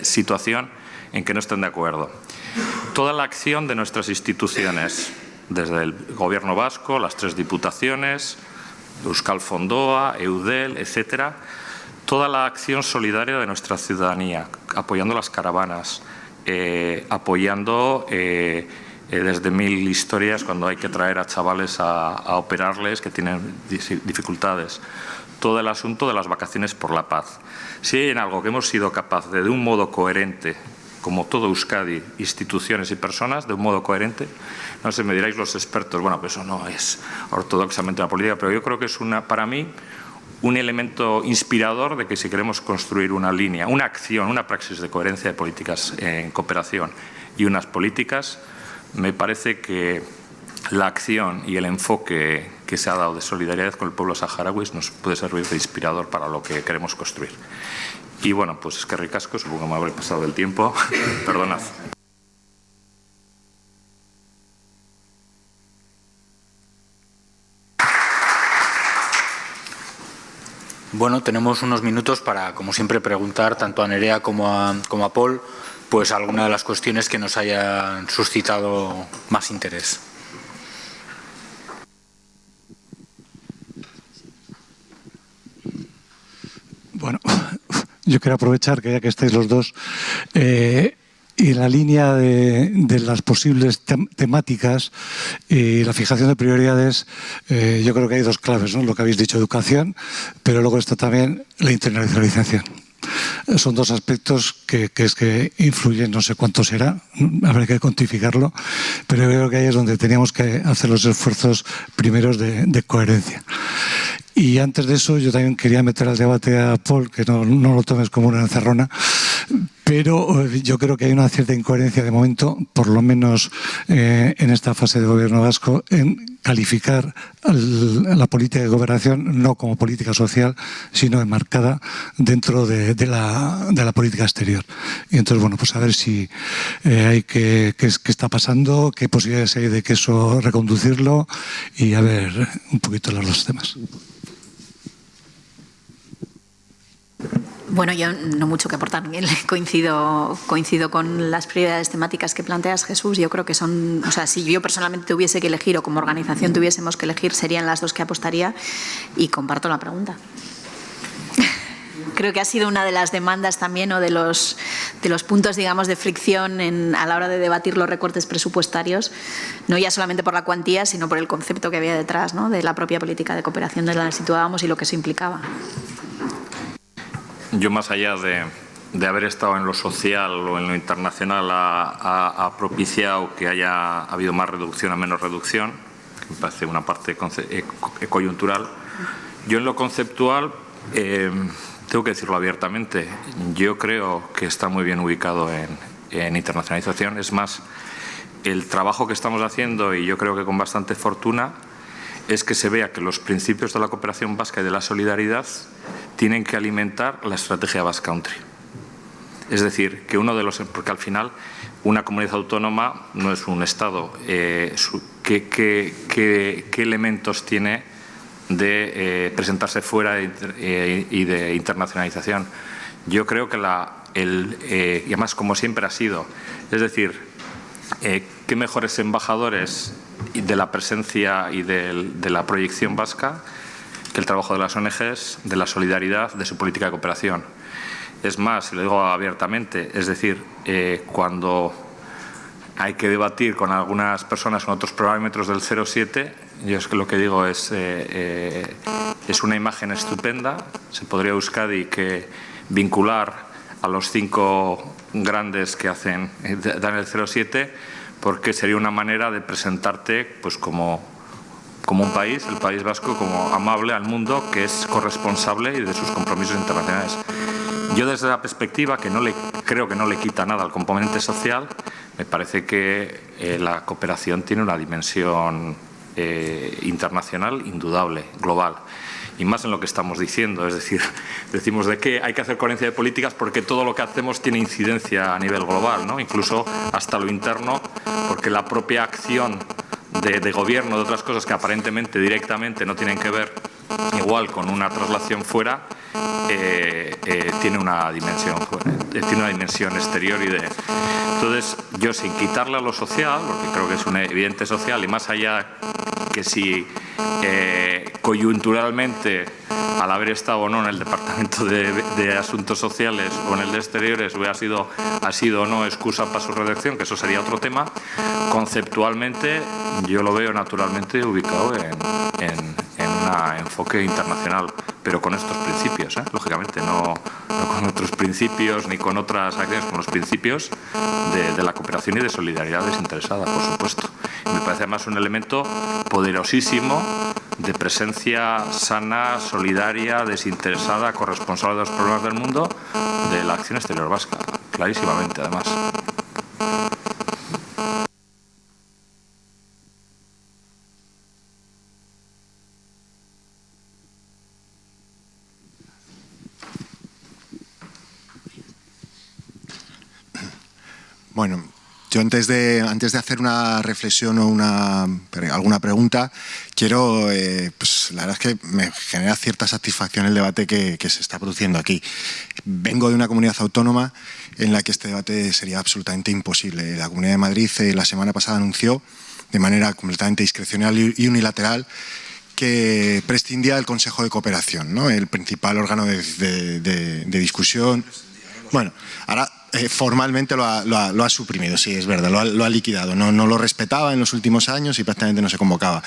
situación en que no estén de acuerdo. Toda la acción de nuestras instituciones, desde el Gobierno vasco, las 3 diputaciones, Euskal Fondoa, Eudel, etcétera, toda la acción solidaria de nuestra ciudadanía, apoyando las caravanas, apoyando desde 1000 historias cuando hay que traer a chavales a operarles que tienen dificultades. Todo el asunto de las vacaciones por la paz. Si hay en algo que hemos sido capaces de un modo coherente, como todo Euskadi, instituciones y personas, de un modo coherente, no sé, me diráis los expertos, bueno, pues eso no es ortodoxamente una política, pero yo creo que es para mí, un elemento inspirador de que si queremos construir una línea, una acción, una praxis de coherencia de políticas en cooperación y unas políticas, me parece que la acción y el enfoque que se ha dado de solidaridad con el pueblo saharaui nos puede servir de inspirador para lo que queremos construir. Y bueno, pues es que ricasco, supongo que me habré pasado del tiempo, perdonad. Bueno, tenemos unos minutos para, como siempre, preguntar tanto a Nerea como a Paul, pues alguna de las cuestiones que nos hayan suscitado más interés. Bueno, yo quiero aprovechar que ya que estáis los dos, y en la línea de las posibles temáticas y la fijación de prioridades, yo creo que hay 2 claves, ¿no? Lo que habéis dicho, educación, pero luego está también la internacionalización. Son 2 aspectos que influyen, no sé cuánto será, habrá que cuantificarlo, pero yo creo que ahí es donde teníamos que hacer los esfuerzos primeros de coherencia. Y antes de eso, yo también quería meter al debate a Paul, que no lo tomes como una encerrona, pero yo creo que hay una cierta incoherencia de momento, por lo menos en esta fase de gobierno vasco, en calificar la política de cooperación no como política social, sino enmarcada dentro de la política exterior. Y entonces, bueno, pues a ver si hay qué está pasando, qué posibilidades hay de que eso reconducirlo y a ver un poquito los 2 temas. Bueno, yo no mucho que aportar. Coincido con las prioridades temáticas que planteas, Jesús. Yo creo que son, o sea, si yo personalmente tuviese que elegir o como organización tuviésemos que elegir, serían las 2 que apostaría y comparto la pregunta. Creo que ha sido una de las demandas también o de los puntos, digamos, de fricción a la hora de debatir los recortes presupuestarios, no ya solamente por la cuantía, sino por el concepto que había detrás, ¿no? De la propia política de cooperación de la que situábamos y lo que eso implicaba. Yo, más allá de haber estado en lo social o en lo internacional, ha propiciado que haya habido más reducción o menos reducción, que me parece una parte coyuntural. Yo en lo conceptual, tengo que decirlo abiertamente, yo creo que está muy bien ubicado en internacionalización. Es más, el trabajo que estamos haciendo, y yo creo que con bastante fortuna, es que se vea que los principios de la cooperación vasca y de la solidaridad tienen que alimentar la estrategia Basque Country. Es decir, que porque al final una comunidad autónoma no es un Estado. ¿Qué elementos tiene de presentarse fuera y de internacionalización? yo creo que y además como siempre ha sido, es decir, qué mejores embajadores de la presencia y de la proyección vasca que el trabajo de las ONGs, de la solidaridad, de su política de cooperación. Es más, y lo digo abiertamente, es decir, cuando hay que debatir con algunas personas con otros parámetros del 0,7, yo es que lo que digo es una imagen estupenda. Se podría Euskadi que vincular a los 5 grandes que dan el 0,7, porque sería una manera de presentarte pues como un país, el País Vasco, como amable al mundo, que es corresponsable y de sus compromisos internacionales. Yo desde la perspectiva, que creo que no le quita nada al componente social, me parece que la cooperación tiene una dimensión internacional indudable, global. Y más en lo que estamos diciendo, es decir, decimos de que hay que hacer coherencia de políticas porque todo lo que hacemos tiene incidencia a nivel global, ¿no? Incluso hasta lo interno, porque la propia acción de gobierno, de otras cosas que aparentemente directamente no tienen que ver igual con una traslación fuera, tiene una dimensión exterior entonces yo, sin quitarle a lo social, porque creo que es un evidente social, y más allá que si coyunturalmente, al haber estado o no en el Departamento de Asuntos Sociales o en el de Exteriores, ha sido o no excusa para su redacción, que eso sería otro tema, conceptualmente yo lo veo naturalmente ubicado en un enfoque internacional, pero con estos principios, lógicamente, no con otros principios ni con otras acciones, con los principios de la cooperación y de solidaridad desinteresada, por supuesto. Y me parece además un elemento poderosísimo de presencia sana, solidaria, desinteresada, corresponsable de los problemas del mundo, de la acción exterior vasca, clarísimamente además. Bueno, yo antes de hacer una reflexión o alguna pregunta, quiero, pues la verdad es que me genera cierta satisfacción el debate que se está produciendo aquí. Vengo de una comunidad autónoma en la que este debate sería absolutamente imposible. La Comunidad de Madrid la semana pasada anunció de manera completamente discrecional y unilateral que prescindía del Consejo de Cooperación, ¿no? El principal órgano de discusión. Bueno, ahora formalmente lo ha suprimido, sí, es verdad, lo ha liquidado. No lo respetaba en los últimos años y prácticamente no se convocaba.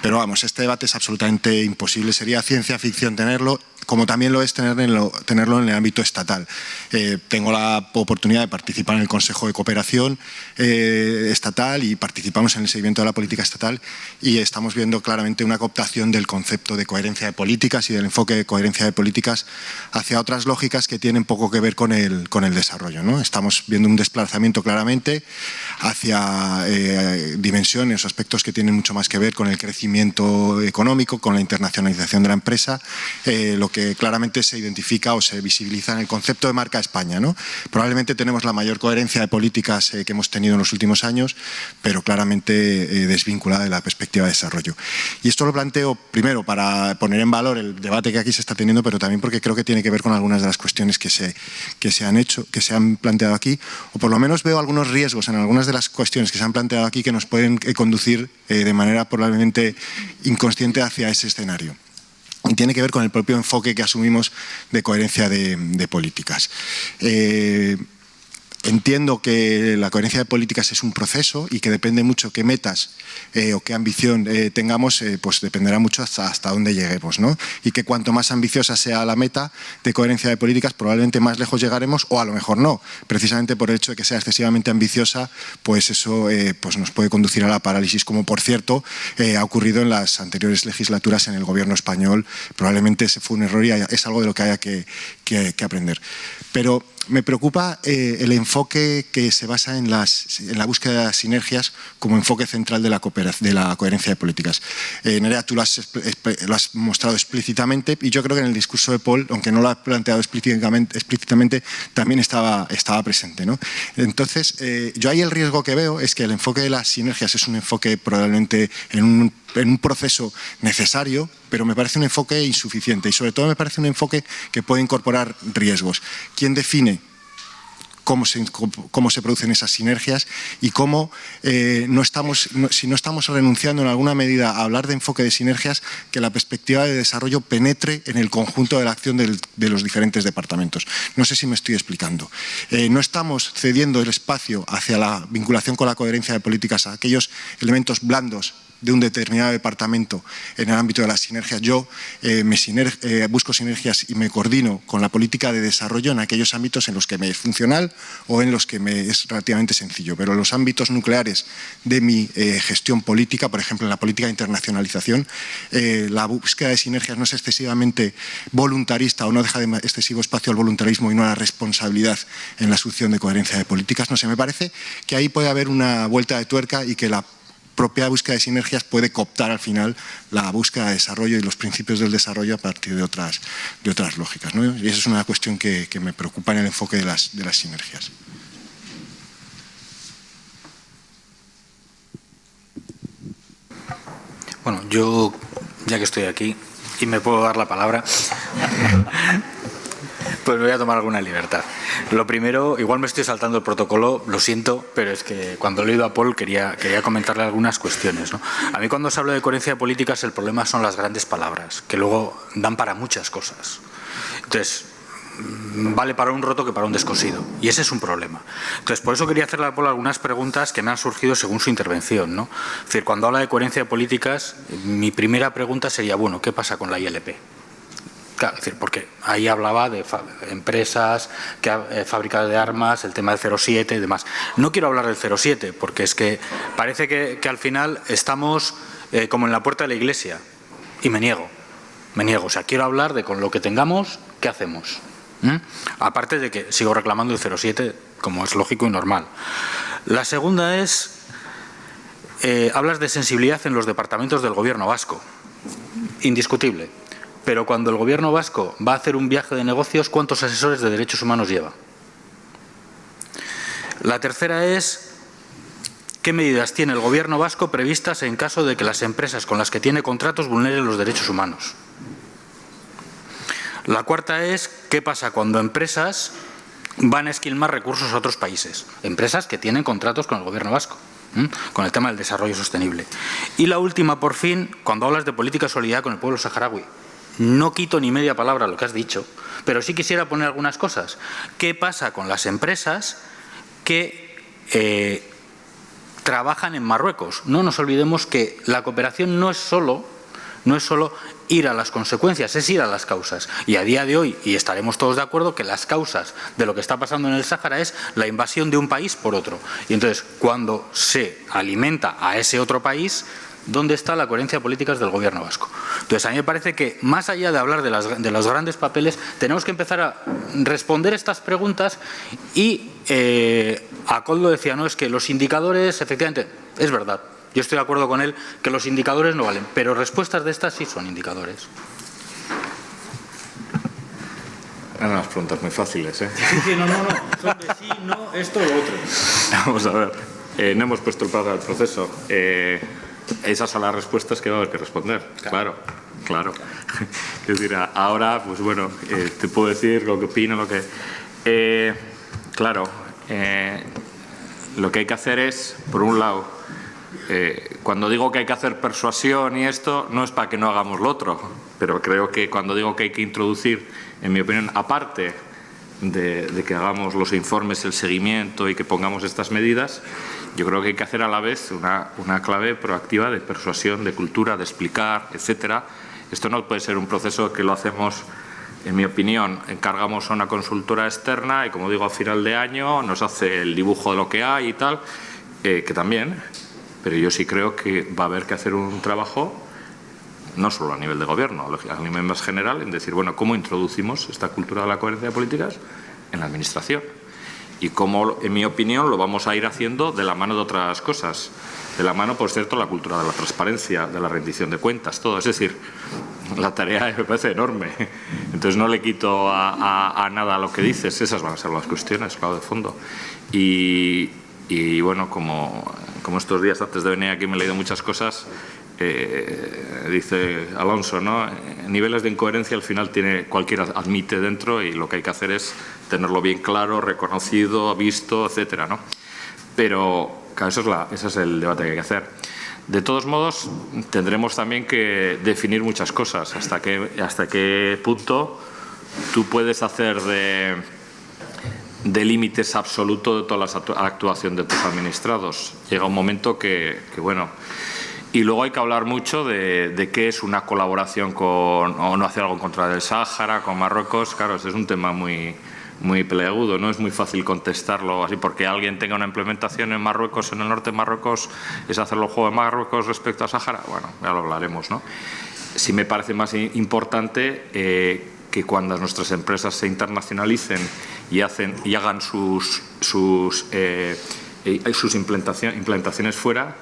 Pero vamos, este debate es absolutamente imposible. Sería ciencia ficción tenerlo, como también lo es tenerlo en el ámbito estatal. Tengo la oportunidad de participar en el Consejo de Cooperación estatal y participamos en el seguimiento de la política estatal y estamos viendo claramente una cooptación del concepto de coherencia de políticas y del enfoque de coherencia de políticas hacia otras lógicas que tienen poco que ver con el desarrollo, ¿no? Estamos viendo un desplazamiento claramente hacia dimensiones o aspectos que tienen mucho más que ver con el crecimiento económico, con la internacionalización de la empresa, lo que claramente se identifica o se visibiliza en el concepto de marca España, ¿no? Probablemente tenemos la mayor coherencia de políticas que hemos tenido en los últimos años, pero claramente desvinculada de la perspectiva de desarrollo. Y esto lo planteo primero para poner en valor el debate que aquí se está teniendo, pero también porque creo que tiene que ver con algunas de las cuestiones que se han planteado aquí, o por lo menos veo algunos riesgos en algunas de las cuestiones que se han planteado aquí que nos pueden conducir de manera probablemente inconsciente hacia ese escenario. Y tiene que ver con el propio enfoque que asumimos de coherencia de políticas. Entiendo que la coherencia de políticas es un proceso y que depende mucho qué metas o qué ambición tengamos, pues dependerá mucho hasta dónde lleguemos, ¿no? Y que cuanto más ambiciosa sea la meta de coherencia de políticas, probablemente más lejos llegaremos o a lo mejor no. Precisamente por el hecho de que sea excesivamente ambiciosa, pues eso pues nos puede conducir a la parálisis, como por cierto ha ocurrido en las anteriores legislaturas en el gobierno español. Probablemente ese fue un error y es algo de lo que haya que aprender. Pero me preocupa el enfoque enfoque que se basa en la búsqueda de sinergias como enfoque central de la coherencia de políticas. Nerea, tú lo has mostrado explícitamente y yo creo que en el discurso de Paul, aunque no lo ha planteado explícitamente también estaba presente, ¿no? Entonces, yo ahí el riesgo que veo es que el enfoque de las sinergias es un enfoque probablemente en un proceso necesario, pero me parece un enfoque insuficiente y sobre todo me parece un enfoque que puede incorporar riesgos. ¿Quién define cómo se producen esas sinergias y cómo si no estamos renunciando en alguna medida a hablar de enfoque de sinergias, que la perspectiva de desarrollo penetre en el conjunto de la acción de los diferentes departamentos? No sé si me estoy explicando. No estamos cediendo el espacio hacia la vinculación con la coherencia de políticas a aquellos elementos blandos de un determinado departamento en el ámbito de las sinergias. Yo busco sinergias y me coordino con la política de desarrollo en aquellos ámbitos en los que me es funcional o en los que me es relativamente sencillo. Pero en los ámbitos nucleares de mi gestión política, por ejemplo en la política de internacionalización, la búsqueda de sinergias no es excesivamente voluntarista o no deja de excesivo espacio al voluntarismo y no a la responsabilidad en la asunción de coherencia de políticas. No sé, me parece que ahí puede haber una vuelta de tuerca y que la propia búsqueda de sinergias puede cooptar al final la búsqueda de desarrollo y los principios del desarrollo a partir de otras lógicas, ¿no? Y esa es una cuestión que me preocupa en el enfoque de las sinergias. Bueno, yo, ya que estoy aquí y me puedo dar la palabra, pues me voy a tomar alguna libertad. Lo primero, igual me estoy saltando el protocolo, lo siento, pero es que cuando he leído a Paul quería comentarle algunas cuestiones, ¿no? A mí cuando se habla de coherencia de políticas el problema son las grandes palabras, que luego dan para muchas cosas. Entonces, vale para un roto que para un descosido. Y ese es un problema. Entonces, por eso quería hacerle a Paul algunas preguntas que me han surgido según su intervención, ¿no? Es decir, cuando habla de coherencia de políticas, mi primera pregunta sería, bueno, ¿qué pasa con la ILP? Claro, es decir, porque ahí hablaba de empresas, fábricas de armas, el tema del 07 y demás. No quiero hablar del 07, porque es que parece que al final estamos como en la puerta de la iglesia. Y me niego. O sea, quiero hablar de con lo que tengamos, ¿qué hacemos? Aparte de que sigo reclamando el 07, como es lógico y normal. La segunda es, hablas de sensibilidad en los departamentos del gobierno vasco. Indiscutible. Pero cuando el gobierno vasco va a hacer un viaje de negocios, ¿cuántos asesores de derechos humanos lleva? La tercera es, ¿qué medidas tiene el gobierno vasco previstas en caso de que las empresas con las que tiene contratos vulneren los derechos humanos? La cuarta es, ¿qué pasa cuando empresas van a esquilmar recursos a otros países? Empresas que tienen contratos con el gobierno vasco, con el tema del desarrollo sostenible. Y la última, por fin, cuando hablas de política de solidaridad con el pueblo saharaui. No quito ni media palabra lo que has dicho, pero sí quisiera poner algunas cosas. ¿Qué pasa con las empresas que trabajan en Marruecos? No nos olvidemos que la cooperación no es solo ir a las consecuencias, es ir a las causas. Y a día de hoy, y estaremos todos de acuerdo, que las causas de lo que está pasando en el Sáhara es la invasión de un país por otro. Y entonces, cuando se alimenta a ese otro país, ¿dónde está la coherencia de políticas del gobierno vasco? Entonces, a mí me parece que, más allá de hablar de los grandes papeles, tenemos que empezar a responder estas preguntas y a Koldo decía, no, es que los indicadores, efectivamente, es verdad. Yo estoy de acuerdo con él que los indicadores no valen, pero respuestas de estas sí son indicadores. Eran unas preguntas muy fáciles, ¿eh? Sí, no. Son de sí, no, esto o lo otro. Vamos a ver. No hemos puesto el plazo al proceso. Esas son las respuestas que va a haber que responder. Claro. Es decir, ahora, pues bueno, te puedo decir lo que opino, lo que... lo que hay que hacer es, por un lado, cuando digo que hay que hacer persuasión y esto, no es para que no hagamos lo otro, pero creo que cuando digo que hay que introducir, en mi opinión, aparte de que hagamos los informes, el seguimiento y que pongamos estas medidas, yo creo que hay que hacer a la vez una clave proactiva de persuasión, de cultura, de explicar, etcétera. Esto no puede ser un proceso que lo hacemos, en mi opinión, encargamos a una consultora externa y, como digo, a final de año nos hace el dibujo de lo que hay y tal, que también, pero yo sí creo que va a haber que hacer un trabajo, no solo a nivel de gobierno, a nivel más general, en decir, bueno, ¿cómo introducimos esta cultura de la coherencia de políticas en la administración? y cómo, en mi opinión, lo vamos a ir haciendo de la mano de otras cosas. De la mano, por cierto, la cultura de la transparencia, de la rendición de cuentas, todo. Es decir, la tarea me parece enorme. Entonces no le quito a nada lo que dices. Esas van a ser las cuestiones, claro, de fondo. Y bueno, como estos días antes de venir aquí me he leído muchas cosas, dice Alonso, ¿no? Niveles de incoherencia al final cualquiera admite dentro, y lo que hay que hacer es tenerlo bien claro, reconocido, visto, etcétera, ¿no? Pero claro, ese es el debate que hay que hacer. De todos modos, tendremos también que definir muchas cosas. Hasta qué punto tú puedes hacer de límites absolutos de toda la actuación de tus administrados. Llega un momento que bueno. Y luego hay que hablar mucho de qué es una colaboración o no hacer algo en contra del Sáhara, con Marruecos. Claro, ese es un tema muy peleagudo, no es muy fácil contestarlo así, porque alguien tenga una implementación en Marruecos, en el norte de Marruecos, es hacer el juego de Marruecos respecto a Sáhara. Bueno, ya lo hablaremos, ¿no? Sí me parece más importante que cuando nuestras empresas se internacionalicen y hagan sus implantaciones fuera,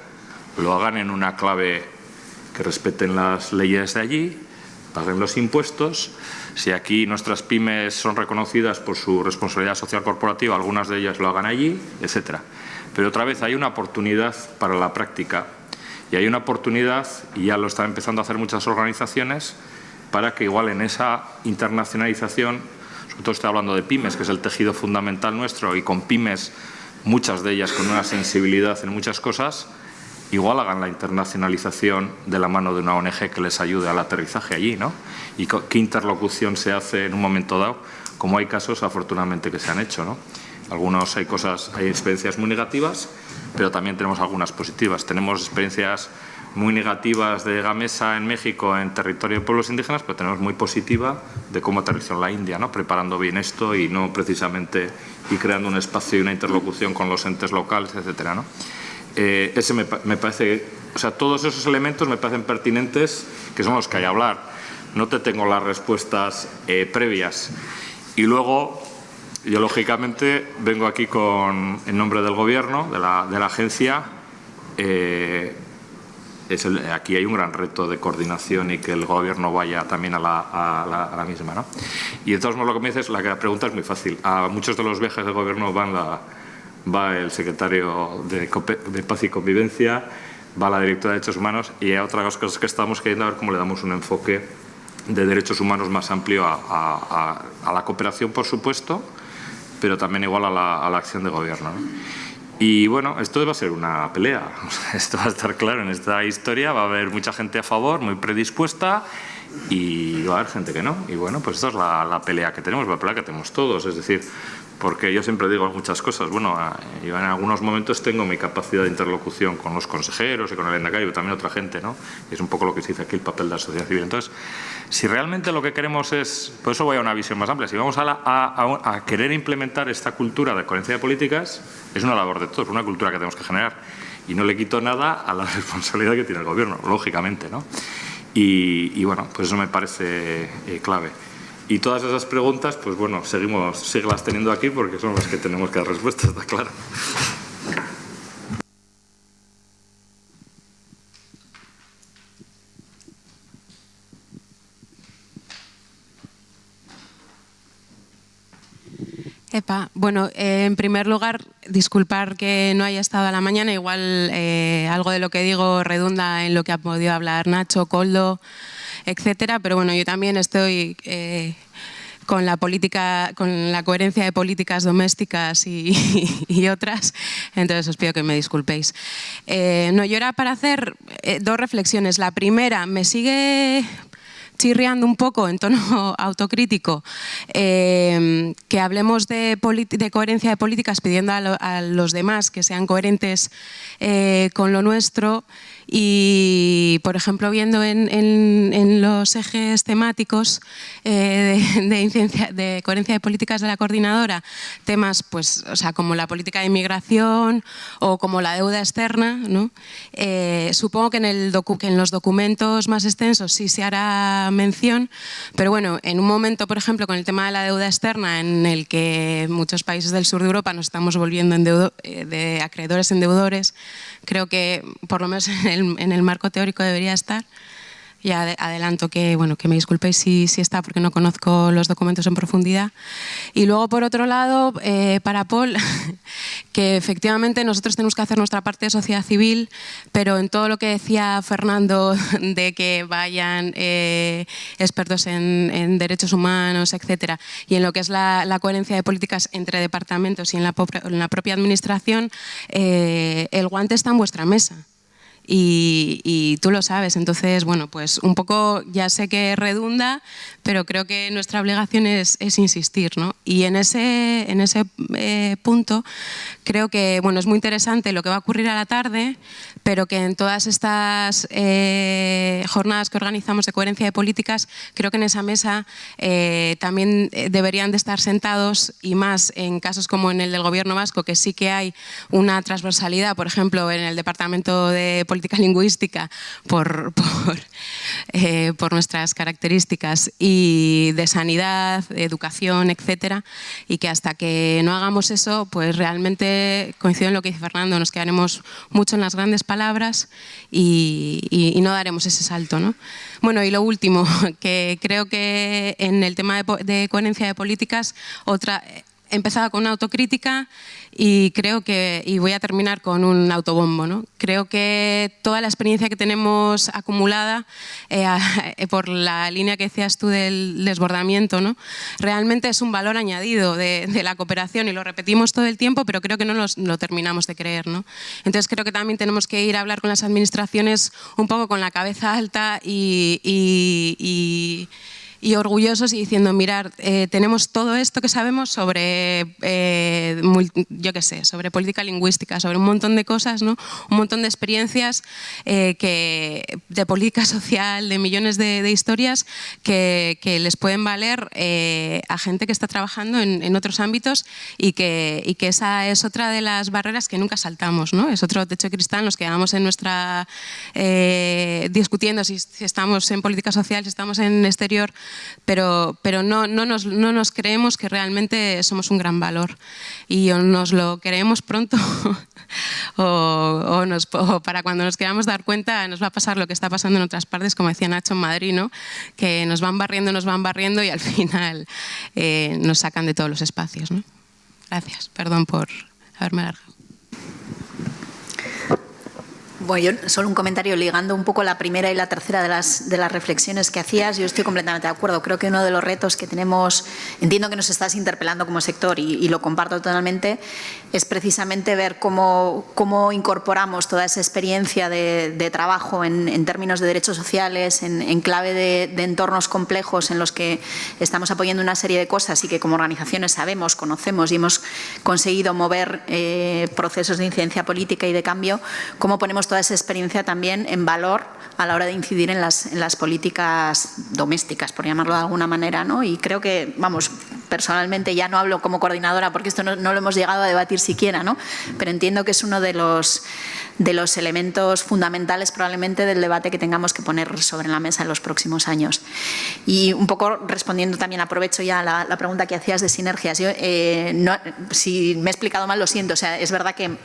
lo hagan en una clave que respeten las leyes de allí, paguen los impuestos. Si aquí nuestras pymes son reconocidas por su responsabilidad social corporativa, algunas de ellas lo hagan allí, etcétera. Pero otra vez hay una oportunidad para la práctica, y hay una oportunidad, y ya lo están empezando a hacer muchas organizaciones, para que igual en esa internacionalización, sobre todo estoy hablando de pymes, que es el tejido fundamental nuestro, y con pymes, muchas de ellas con una sensibilidad en muchas cosas, igual hagan la internacionalización de la mano de una ONG que les ayude al aterrizaje allí, ¿no? Y qué interlocución se hace en un momento dado, como hay casos afortunadamente que se han hecho, ¿no? Hay experiencias muy negativas, pero también tenemos algunas positivas. Tenemos experiencias muy negativas de Gamesa en México, en territorio de pueblos indígenas, pero tenemos muy positiva de cómo aterrizó en la India, ¿no? Preparando bien esto y no precisamente y creando un espacio y una interlocución con los entes locales, etcétera, ¿no? Ese me parece, o sea, todos esos elementos me parecen pertinentes, que son los que hay que hablar. No te tengo las respuestas previas. Y luego, yo lógicamente vengo aquí en nombre del Gobierno, de la agencia. Aquí hay un gran reto de coordinación y que el Gobierno vaya también a la misma, ¿no? Y de todos modos, lo que me dices, la pregunta es muy fácil. A muchos de los viajes del Gobierno va el secretario de Paz y Convivencia, va la directora de Derechos Humanos, y hay otras cosas que estamos queriendo ver cómo le damos un enfoque de derechos humanos más amplio a la cooperación, por supuesto, pero también igual a la acción de gobierno, ¿no? Y bueno, esto va a ser una pelea, esto va a estar claro en esta historia, va a haber mucha gente a favor, muy predispuesta, y va a haber gente que no. Y bueno, pues esta es la pelea que tenemos, la pelea que tenemos todos, es decir, porque yo siempre digo muchas cosas. Bueno, yo en algunos momentos tengo mi capacidad de interlocución con los consejeros y con el Endacari, pero también otra gente, ¿no? Y es un poco lo que se dice aquí, el papel de la sociedad civil. Entonces, si realmente lo que queremos es, por eso voy a una visión más amplia, si vamos a querer implementar esta cultura de coherencia de políticas, es una labor de todos, una cultura que tenemos que generar. Y no le quito nada a la responsabilidad que tiene el Gobierno, lógicamente, ¿no? Y bueno, pues eso me parece clave. Y todas esas preguntas, pues bueno, síguelas teniendo aquí porque son las que tenemos que dar respuestas, está claro. Bueno, en primer lugar, disculpar que no haya estado a la mañana, igual algo de lo que digo redunda en lo que ha podido hablar Nacho, Koldo, etcétera, pero bueno, yo también estoy con la coherencia de políticas domésticas y otras, entonces os pido que me disculpéis. Yo era para hacer dos reflexiones. La primera, me sigue chirriando un poco en tono autocrítico que hablemos de coherencia de políticas pidiendo a los demás que sean coherentes con lo nuestro, Y, por ejemplo, viendo en los ejes temáticos de coherencia de políticas de la coordinadora, temas pues, o sea, como la política de inmigración o como la deuda externa, ¿no? Supongo que en los documentos más extensos sí se hará mención, pero bueno, en un momento, por ejemplo, con el tema de la deuda externa, en el que muchos países del sur de Europa nos estamos volviendo de acreedores en deudores, creo que por lo menos en el marco teórico debería estar. Ya adelanto que, bueno, que me disculpéis si está, porque no conozco los documentos en profundidad. Y luego, por otro lado, para Paul, que efectivamente nosotros tenemos que hacer nuestra parte de sociedad civil, pero en todo lo que decía Fernando de que vayan expertos en derechos humanos, etcétera, y en lo que es la coherencia de políticas entre departamentos y en la propia administración, el guante está en vuestra mesa. Y tú lo sabes, entonces, bueno, pues un poco ya sé que redunda, pero creo que nuestra obligación es insistir, ¿no? Y en ese punto creo que, bueno, es muy interesante lo que va a ocurrir a la tarde, pero que en todas estas jornadas que organizamos de coherencia de políticas, creo que en esa mesa también deberían de estar sentados, y más en casos como en el del Gobierno vasco, que sí que hay una transversalidad, por ejemplo, en el Departamento de Política Lingüística por nuestras características, y de sanidad, de educación, etcétera, y que hasta que no hagamos eso, pues realmente coincido en lo que dice Fernando, nos quedaremos mucho en las grandes palabras y no daremos ese salto, ¿no? Bueno, y lo último, que creo que en el tema de coherencia de políticas, empezaba con una autocrítica y creo que, y voy a terminar con un autobombo, ¿no? Creo que toda la experiencia que tenemos acumulada por la línea que decías tú del desbordamiento, ¿no? Realmente es un valor añadido de la cooperación, y lo repetimos todo el tiempo, pero creo que no lo terminamos de creer, ¿no? Entonces creo que también tenemos que ir a hablar con las administraciones un poco con la cabeza alta y orgullosos, y diciendo, mirar, tenemos todo esto que sabemos sobre, yo qué sé, sobre política lingüística, sobre un montón de cosas, ¿no? Un montón de experiencias de política social, de millones de historias que les pueden valer a gente que está trabajando en otros ámbitos, y que esa es otra de las barreras que nunca saltamos, ¿no? Es otro techo de cristal, nos quedamos en nuestra discutiendo si estamos en política social, si estamos en exterior, pero no nos creemos que realmente somos un gran valor, y o nos lo creemos pronto o para cuando nos queramos dar cuenta nos va a pasar lo que está pasando en otras partes, como decía Nacho, en Madrid, ¿no? Que nos van barriendo y al final nos sacan de todos los espacios, ¿no? Gracias, perdón por haberme alargado. Bueno, yo solo un comentario ligando un poco la primera y la tercera de las reflexiones que hacías. Yo estoy completamente de acuerdo. Creo que uno de los retos que tenemos, entiendo que nos estás interpelando como sector y lo comparto totalmente, es precisamente ver cómo incorporamos toda esa experiencia de trabajo en términos de derechos sociales, en clave de entornos complejos en los que estamos apoyando una serie de cosas y que como organizaciones sabemos, conocemos y hemos conseguido mover procesos de incidencia política y de cambio, cómo ponemos toda esa experiencia también en valor a la hora de incidir en las políticas domésticas, por llamarlo de alguna manera, ¿no? Y creo que, vamos, personalmente ya no hablo como coordinadora porque esto no lo hemos llegado a debatir siquiera, ¿no? Pero entiendo que es uno de los elementos fundamentales probablemente del debate que tengamos que poner sobre la mesa en los próximos años. Y un poco respondiendo también, aprovecho ya la pregunta que hacías de sinergias. Yo, si me he explicado mal, lo siento. O sea, es verdad que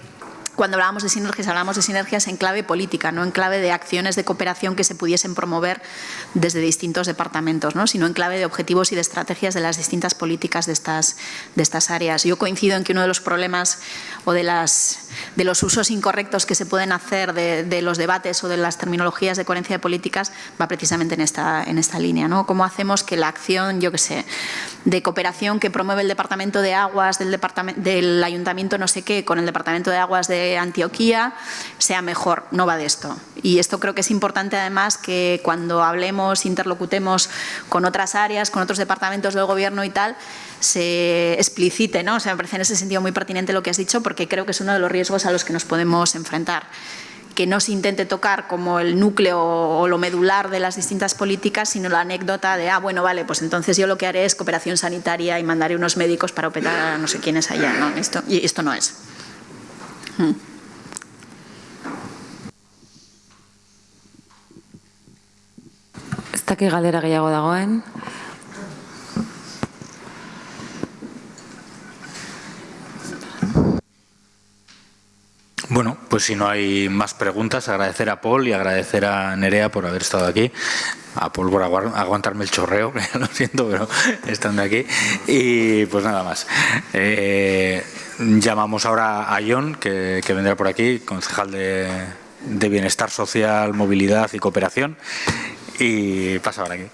cuando hablábamos de sinergias en clave política, no en clave de acciones de cooperación que se pudiesen promover desde distintos departamentos, ¿no? Sino en clave de objetivos y de estrategias de las distintas políticas de estas áreas. Yo coincido en que uno de los problemas o de los usos incorrectos que se pueden hacer de los debates o de las terminologías de coherencia de políticas va precisamente en esta línea, ¿no? ¿Cómo hacemos que la acción, yo qué sé, de cooperación que promueve el Departamento de Aguas del Ayuntamiento no sé qué con el Departamento de Aguas de Antioquía sea mejor? No va de esto. Y esto creo que es importante además que cuando hablemos, interlocutemos con otras áreas, con otros departamentos del Gobierno y tal, se explicite, ¿no? O sea, me parece en ese sentido muy pertinente lo que has dicho, porque creo que es uno de los riesgos a los que nos podemos enfrentar. que no se intente tocar como el núcleo o lo medular de las distintas políticas, sino la anécdota de, bueno, vale, pues entonces yo lo que haré es cooperación sanitaria y mandaré unos médicos para operar a no sé quiénes allá, ¿no? Esto no es. Ez dakit galdera gehiago dagoen. Bueno, pues si no hay más preguntas, agradecer a Paul y agradecer a Nerea por haber estado aquí, a Paul por aguantarme el chorreo, que lo siento, pero estando aquí. Y pues nada más. Llamamos ahora a Jon, que vendrá por aquí, concejal de Bienestar Social, Movilidad y Cooperación. Y pasa ahora aquí.